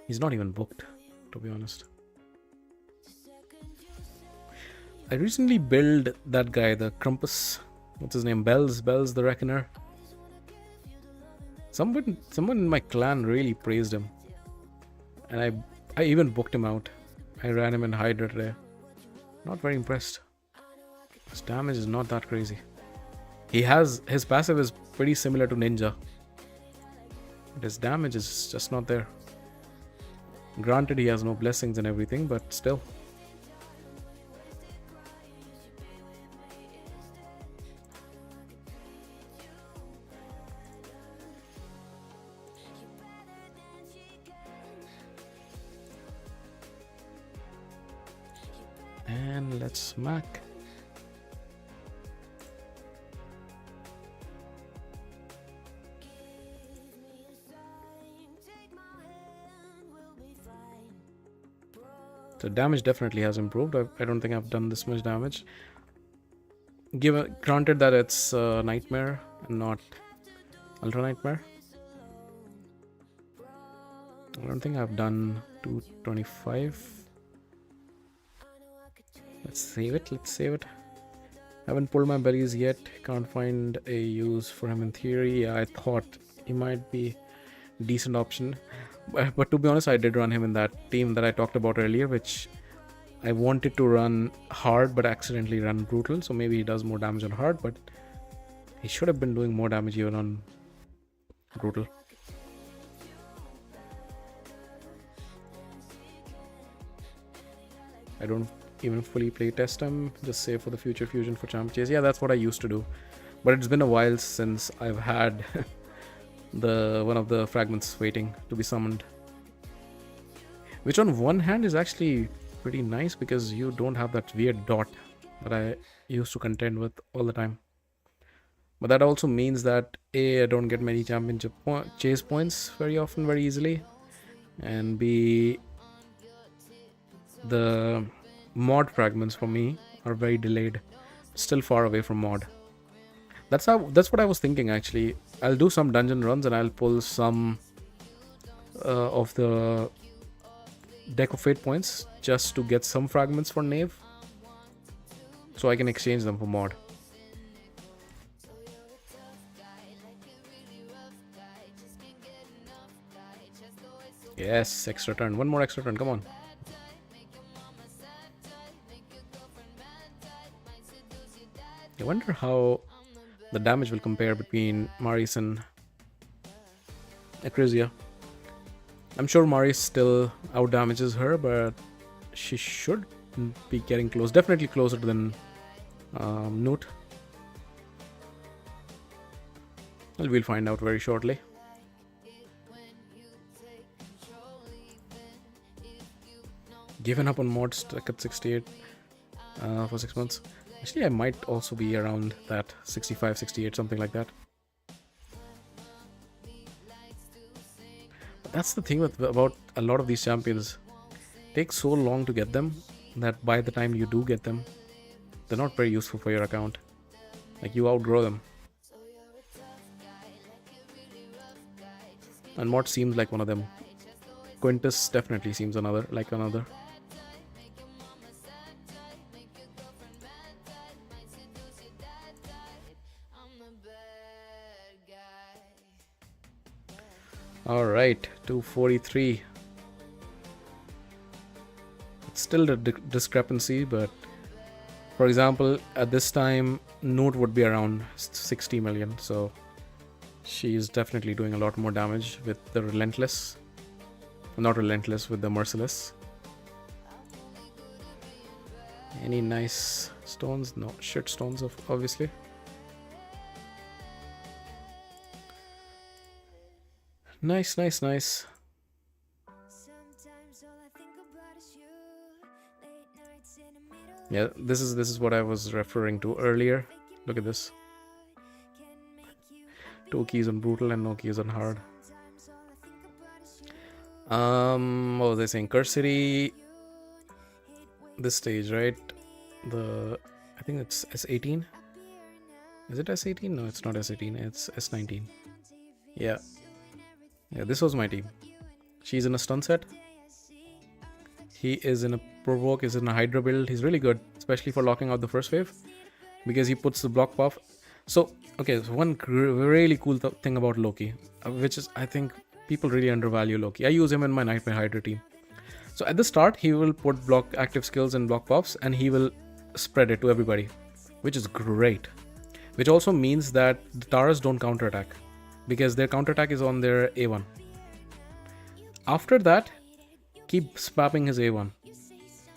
He's not even booked, to be honest. I recently built that guy, the Krampus. What's his name? Bells the Reckoner. Someone in my clan really praised him, and I even booked him out. I ran him in Hydra today. Not very impressed. His damage is not that crazy. His passive is pretty similar to Ninja, but his damage is just not there. Granted, he has no blessings and everything, but still, And let's smack. So damage definitely has improved. I don't think I've done this much damage. Granted that it's Nightmare and not Ultra Nightmare. I don't think I've done 225. Let's save it. Haven't pulled my berries yet. Can't find a use for him in theory. Yeah, I thought he might be a decent option. But to be honest, I did run him in that team that I talked about earlier, which I wanted to run hard but accidentally run brutal. So maybe he does more damage on hard, but he should have been doing more damage even on brutal. I don't even fully play test him, just save for the future fusion for champ chase. Yeah, that's what I used to do. But it's been a while since I've had one of the fragments waiting to be summoned. Which on one hand is actually pretty nice because you don't have that weird dot that I used to contend with all the time. But that also means that A, I don't get many championship chase points very often, very easily. And B, the mod fragments for me are very delayed, still far away from mod. That's what I was thinking actually. I'll do some dungeon runs and I'll pull some of the deck of fate points just to get some fragments for Knave, so I can exchange them for mod. Yes, extra turn. One more extra turn, come on. I wonder how the damage will compare between Maris and Acrizia. I'm sure Maris still out damages her, but she should be getting close. Definitely closer than Newt. Well, we'll find out very shortly. Given up on mod, stuck at 68 for 6 months. Actually, I might also be around that 65, 68, something like that. But that's the thing about a lot of these champions. It takes so long to get them that by the time you do get them, they're not very useful for your account. Like, you outgrow them. And Mort seems like one of them. Quintus definitely seems like another. Alright, 243. It's still a discrepancy, but for example, at this time, Newt would be around 60 million, so she's definitely doing a lot more damage with the Relentless. Not Relentless, with the Merciless. Any nice stones? No, shit stones, obviously. Nice. Yeah, this is what I was referring to earlier. Look at this. 2 keys on brutal and no keys on hard. What was I saying? Curse City. This stage, right? I think it's S18. Is it S18? No, it's not S18. It's S19. Yeah, this was my team. She's in a stun set. He is in a provoke, is in a Hydra build. He's really good, especially for locking out the first wave, because he puts the block buff. So, okay, so one really cool thing about Loki, which is, I think people really undervalue Loki. I use him in my Nightmare Hydra team. So at the start, he will put block active skills and block buffs, and he will spread it to everybody, which is great. Which also means that the Taras don't counterattack, because their counterattack is on their A1. After that, keep spamming his A1,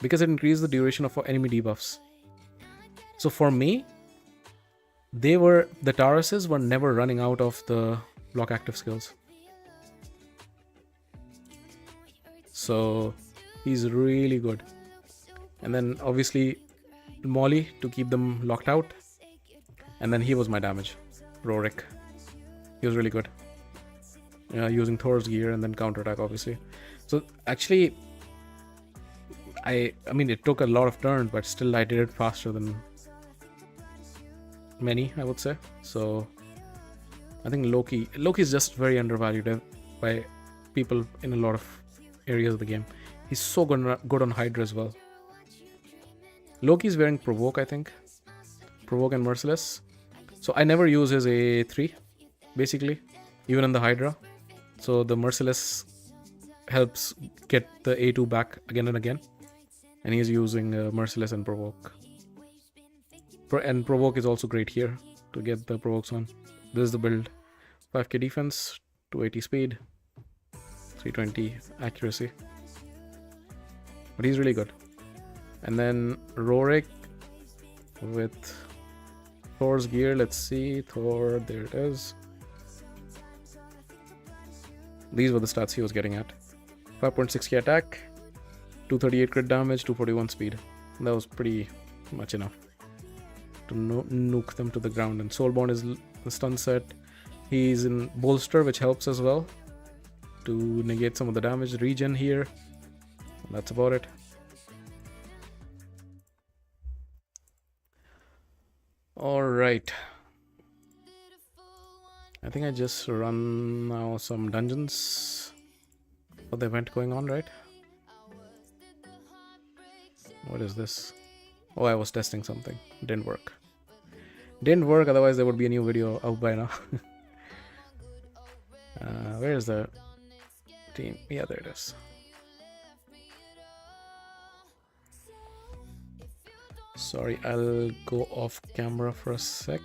because it increases the duration of enemy debuffs. So for me, the Tarases were never running out of the block active skills. So he's really good. And then obviously Molly to keep them locked out. And then he was my damage. Rorik. He was really good. Using Thor's gear and then counterattack, obviously. So actually, I mean, it took a lot of turns, but still I did it faster than many, I would say. So I think Loki is just very undervalued by people in a lot of areas of the game. He's so good on Hydra as well. Loki is wearing Provoke, I think. Provoke and Merciless. So I never use his A3, basically, even in the Hydra. So the Merciless helps get the A2 back again and again. And he's using Merciless and Provoke. And Provoke is also great here to get the Provokes on. This is the build. 5k defense, 280 speed, 320 accuracy. But he's really good. And then Rorik with Thor's gear. Let's see. Thor, there it is. These were the stats he was getting at. 5.6k attack, 238 crit damage, 241 speed. That was pretty much enough to nuke them to the ground. And Soulborn is the stun set. He's in Bolster, which helps as well to negate some of the damage. Regen here. And that's about it. Alright. I think I just run now some dungeons for the event going on, right? What is this? Oh, I was testing something. Didn't work. Didn't work, otherwise there would be a new video out by now. Where is the team? Yeah, there it is. Sorry, I'll go off camera for a sec.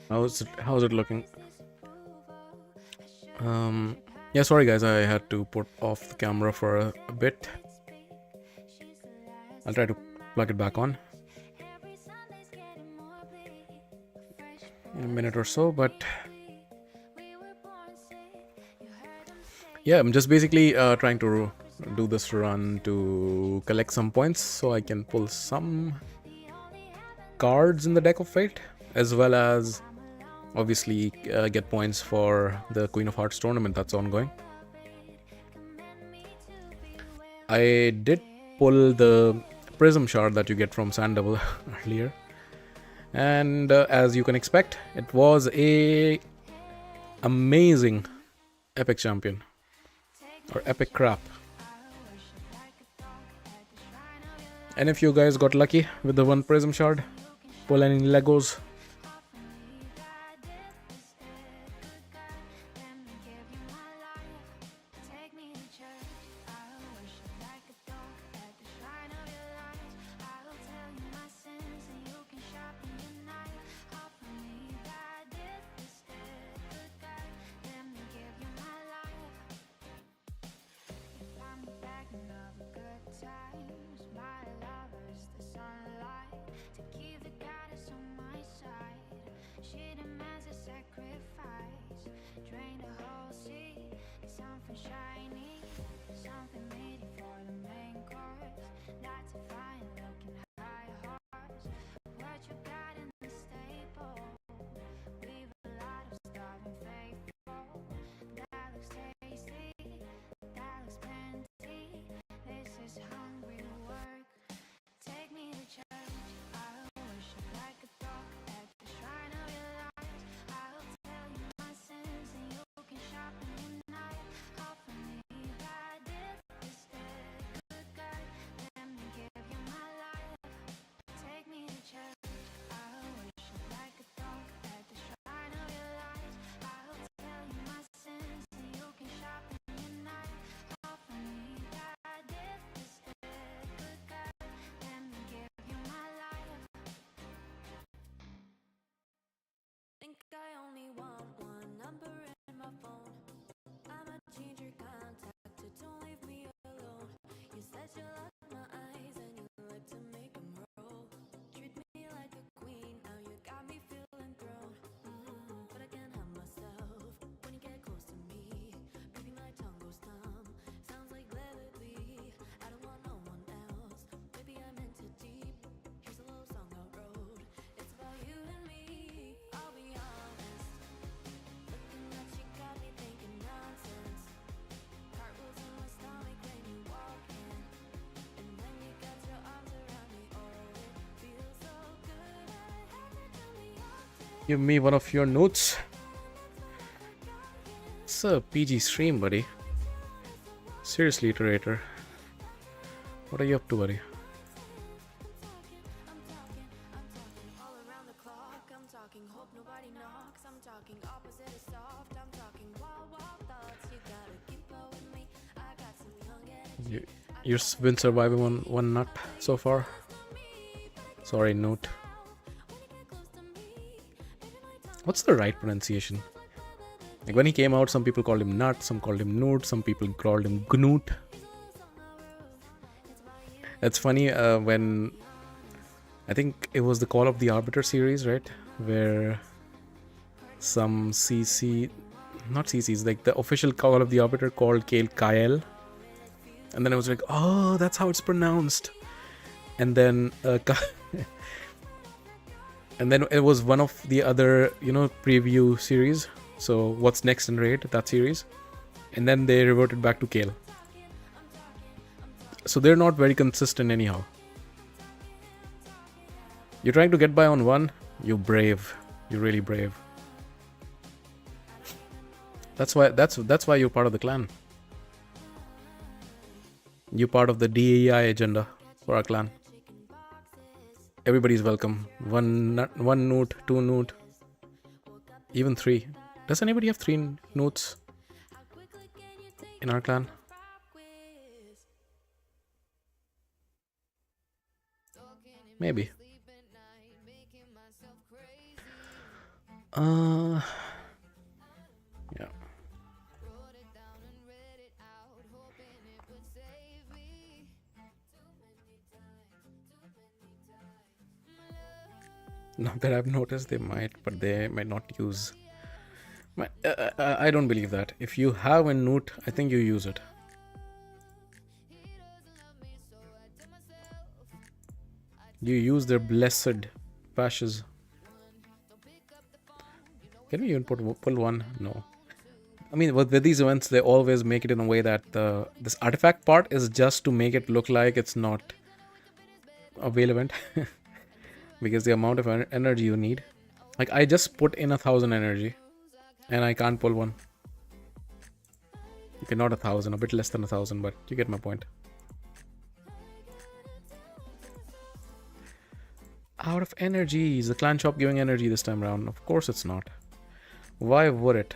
How's it looking? Yeah, sorry guys, I had to put off the camera for a bit. I'll try to plug it back on in a minute or so, but yeah, I'm just basically trying to do this run to collect some points so I can pull some cards in the deck of Fate, as well as obviously get points for the Queen of Hearts tournament that's ongoing. I did pull the Prism Shard that you get from Sandoval earlier, and as you can expect, it was a amazing epic champion, or epic crap. And if you guys got lucky with the one Prism Shard, pull any Legos. Think I only want one number in my phone. I'ma change your contact to don't leave me alone. You said you like my eyes and you like to make them roll. Treat me like a queen, now you got me feeling thrown. But I can't help myself when you get close to me. Baby, my tongue goes numb, sounds like Lily. I don't want no one else, maybe I'm in too deep. Here's a little song I wrote, it's about you and me. I'll be honest, looking at you got me thinking nonsense. Cartwheels in my stomach when you walk in, and when you got your arms around me, oh, it feels so good. I had to tell me often. Give me one of your notes. It's a PG stream, buddy. Seriously, Iterator. What are you up to, buddy? I'm talking all around the clock. I'm talking hope nobody knocks. I'm talking opposite is soft. I'm talking wild, wild thoughts. You gotta keep up with me. I got some young energy. You've been surviving on one nut so far. Sorry, note. What's the right pronunciation? Like when he came out, some people called him Nut, some called him Noot, some people called him Gnoot. It's funny when I think it was the Call of the Arbiter series, right? Where some CC, not CCs, like the official Call of the Arbiter called Kale Kael. And then I was like, oh, that's how it's pronounced. And then and then it was one of the other, preview series. So what's next in Raid, that series. And then they reverted back to Kale. So they're not very consistent anyhow. You're trying to get by on one, you're brave. You're really brave. That's why you're part of the clan. You're part of the DEI agenda for our clan. Everybody's welcome. One note, two note, even three. Does anybody have three notes in our clan? Maybe. Yeah. Not that I've noticed, they might, but they might not use. I don't believe that. If you have a note, I think you use it. You use their blessed Bashes. Can we even pull one? No. I mean, with these events, they always make it in a way that this artifact part is just to make it look like it's not a whale event. Because the amount of energy you need. Like, I just put in 1,000 energy. And I can't pull one. Okay, not 1,000, a bit less than 1,000, but you get my point. Out of energy. Is the clan shop giving energy this time around? Of course it's not. Why would it?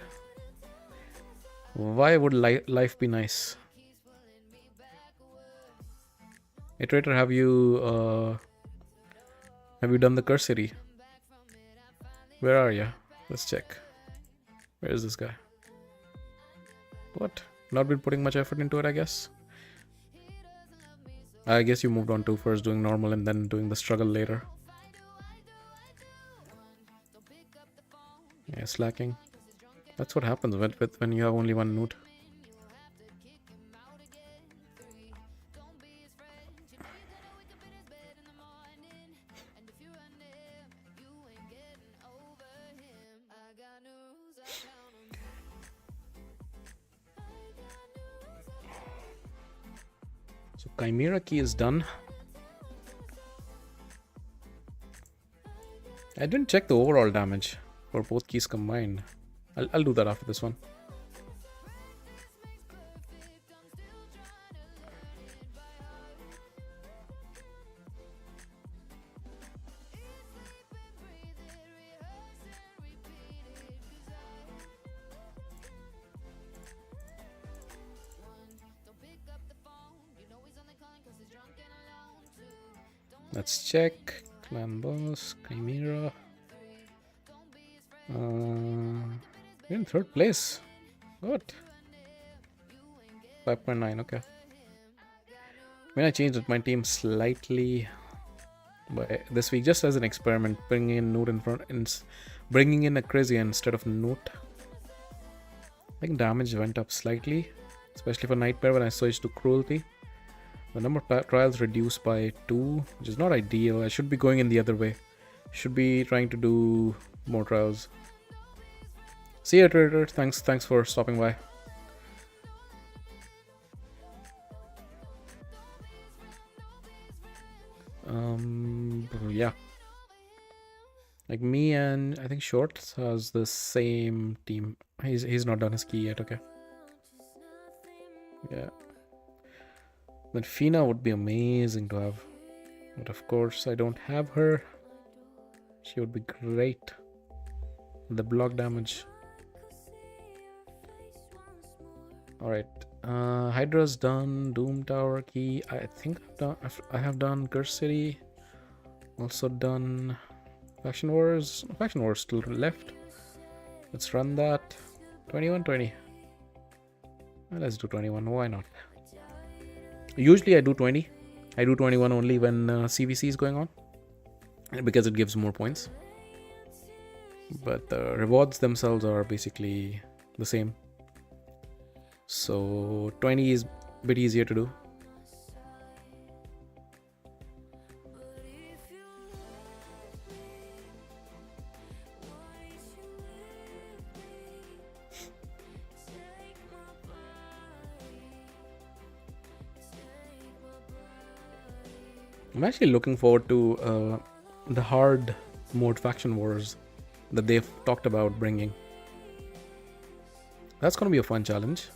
Why would life be nice? Iterator, have you done the curse city? Where are you? Let's check. Where is this guy? What? Not been putting much effort into it, I guess. I guess you moved on to first doing normal and then doing the struggle later. Yeah, slacking. That's what happens when you have only one node. So Chimera key is done. I didn't check the overall damage for both keys combined. I'll do that after this one. Let's check. Clan boss, Chimera. We're in third place. What? 5.9, okay. When I changed my team slightly by this week, just as an experiment, bringing in Noot in front and bringing in a Crazy instead of Noot. I think damage went up slightly, especially for Nightmare when I switched to Cruelty. The number of trials reduced by 2, which is not ideal. I should be going in the other way. Should be trying to do more trials. See you, Trader. Thanks for stopping by. Yeah. Like me and I think Short has the same team. He's not done his key yet, okay. Yeah. Then Fina would be amazing to have. But of course I don't have her. She would be great. The block damage. Alright. Hydra's done. Doom Tower key. I think I have done Curse City. Also done Faction Wars. Faction Wars still left. Let's run that. 21-20. Well, let's do 21. Why not? Usually I do 20. I do 21 only when CVC is going on, because it gives more points. But the rewards themselves are basically the same. So 20 is a bit easier to do. I'm actually looking forward to the hard mode Faction Wars that they've talked about bringing. That's going to be a fun challenge.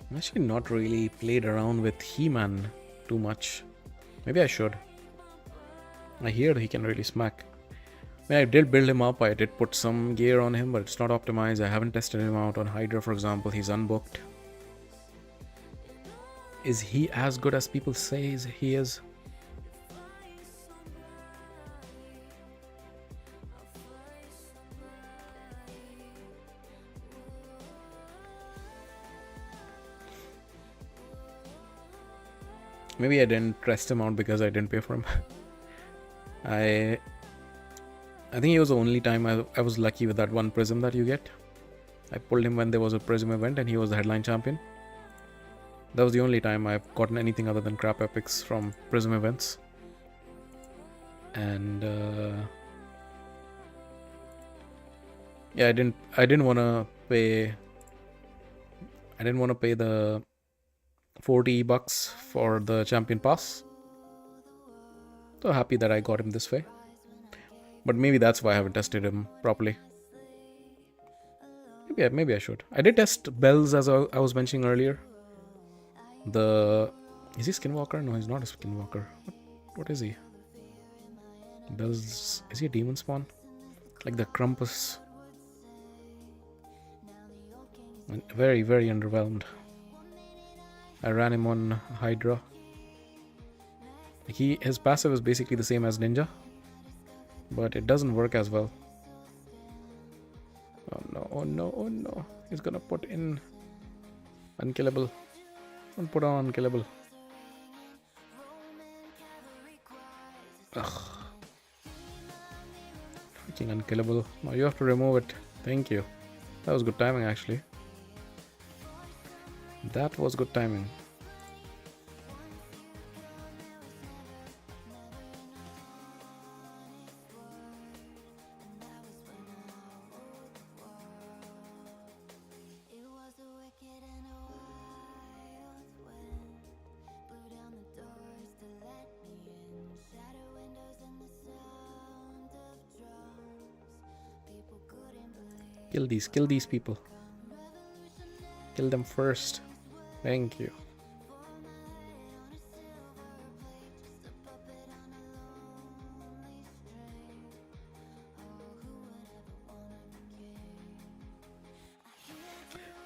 I'm actually not really played around with He-Man too much. Maybe I should. I hear he can really smack. I mean, I did build him up. I did put some gear on him, but it's not optimized. I haven't tested him out on Hydra, for example. He's unbooked. Is he as good as people say he is? Maybe I didn't test him out because I didn't pay for him. I think he was the only time I was lucky with that one prism that you get. I pulled him when there was a prism event and he was the headline champion. That was the only time I've gotten anything other than crap epics from prism events. And yeah, I didn't want to pay the 40 bucks for the champion pass. So happy that I got him this way. But maybe that's why I haven't tested him properly. Maybe I should. I did test Bells as I was mentioning earlier. Is he Skinwalker? No, he's not a Skinwalker. What is he? Bells, is he a demon spawn? Like the Krampus. Very, very underwhelmed. I ran him on Hydra. His passive is basically the same as Ninja, but it doesn't work as well. Oh no, oh no, oh no. He's gonna put in Unkillable. Don't put on Unkillable. Ugh. Freaking Unkillable. Now you have to remove it. Thank you. That was good timing actually. That was good timing. Kill these people. Kill them first. Thank you.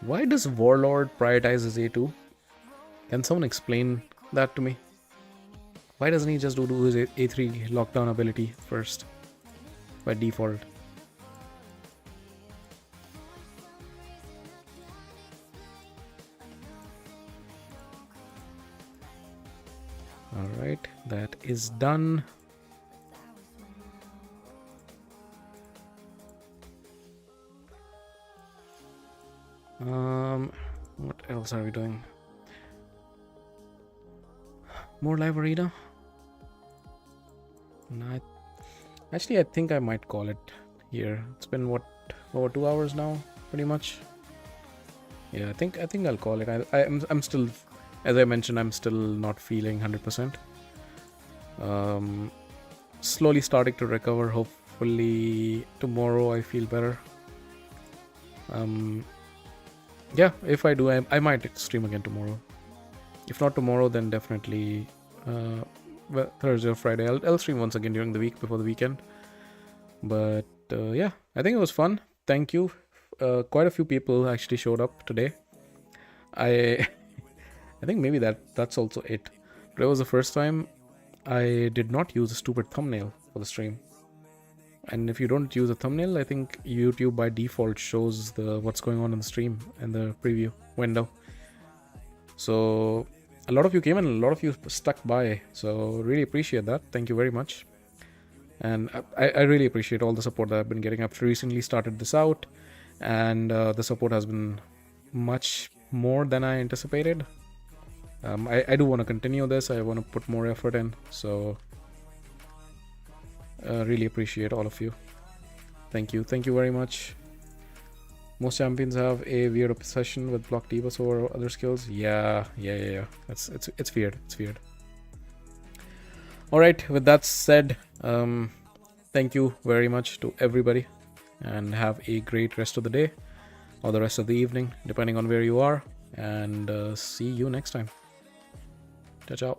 Why does Warlord prioritize his A2? Can someone explain that to me? Why doesn't he just do his A3 lockdown ability first by default? Alright, that is done. What else are we doing? More live arena? No, actually I think I might call it here. It's been what, over 2 hours now, pretty much. Yeah, I think I'll call it. I'm still, as I mentioned, I'm still not feeling 100%. Slowly starting to recover. Hopefully tomorrow I feel better. Yeah, if I do, I might stream again tomorrow. If not tomorrow, then definitely Thursday or Friday. I'll stream once again during the week before the weekend. But yeah, I think it was fun. Thank you. Quite a few people actually showed up today. I think maybe that's also it. But it was the first time I did not use a stupid thumbnail for the stream. And if you don't use a thumbnail, I think YouTube by default shows what's going on in the stream in the preview window. So a lot of you came and a lot of you stuck by. So really appreciate that. Thank you very much. And I really appreciate all the support that I've been getting. I've recently started this out, and the support has been much more than I anticipated. I do want to continue this. I want to put more effort in. So really appreciate all of you. Thank you very much. Most champions have a weird obsession with block debuffs over other skills. Yeah. It's weird. All right, with that said, thank you very much to everybody, and have a great rest of the day or the rest of the evening, depending on where you are, and see you next time. Ciao.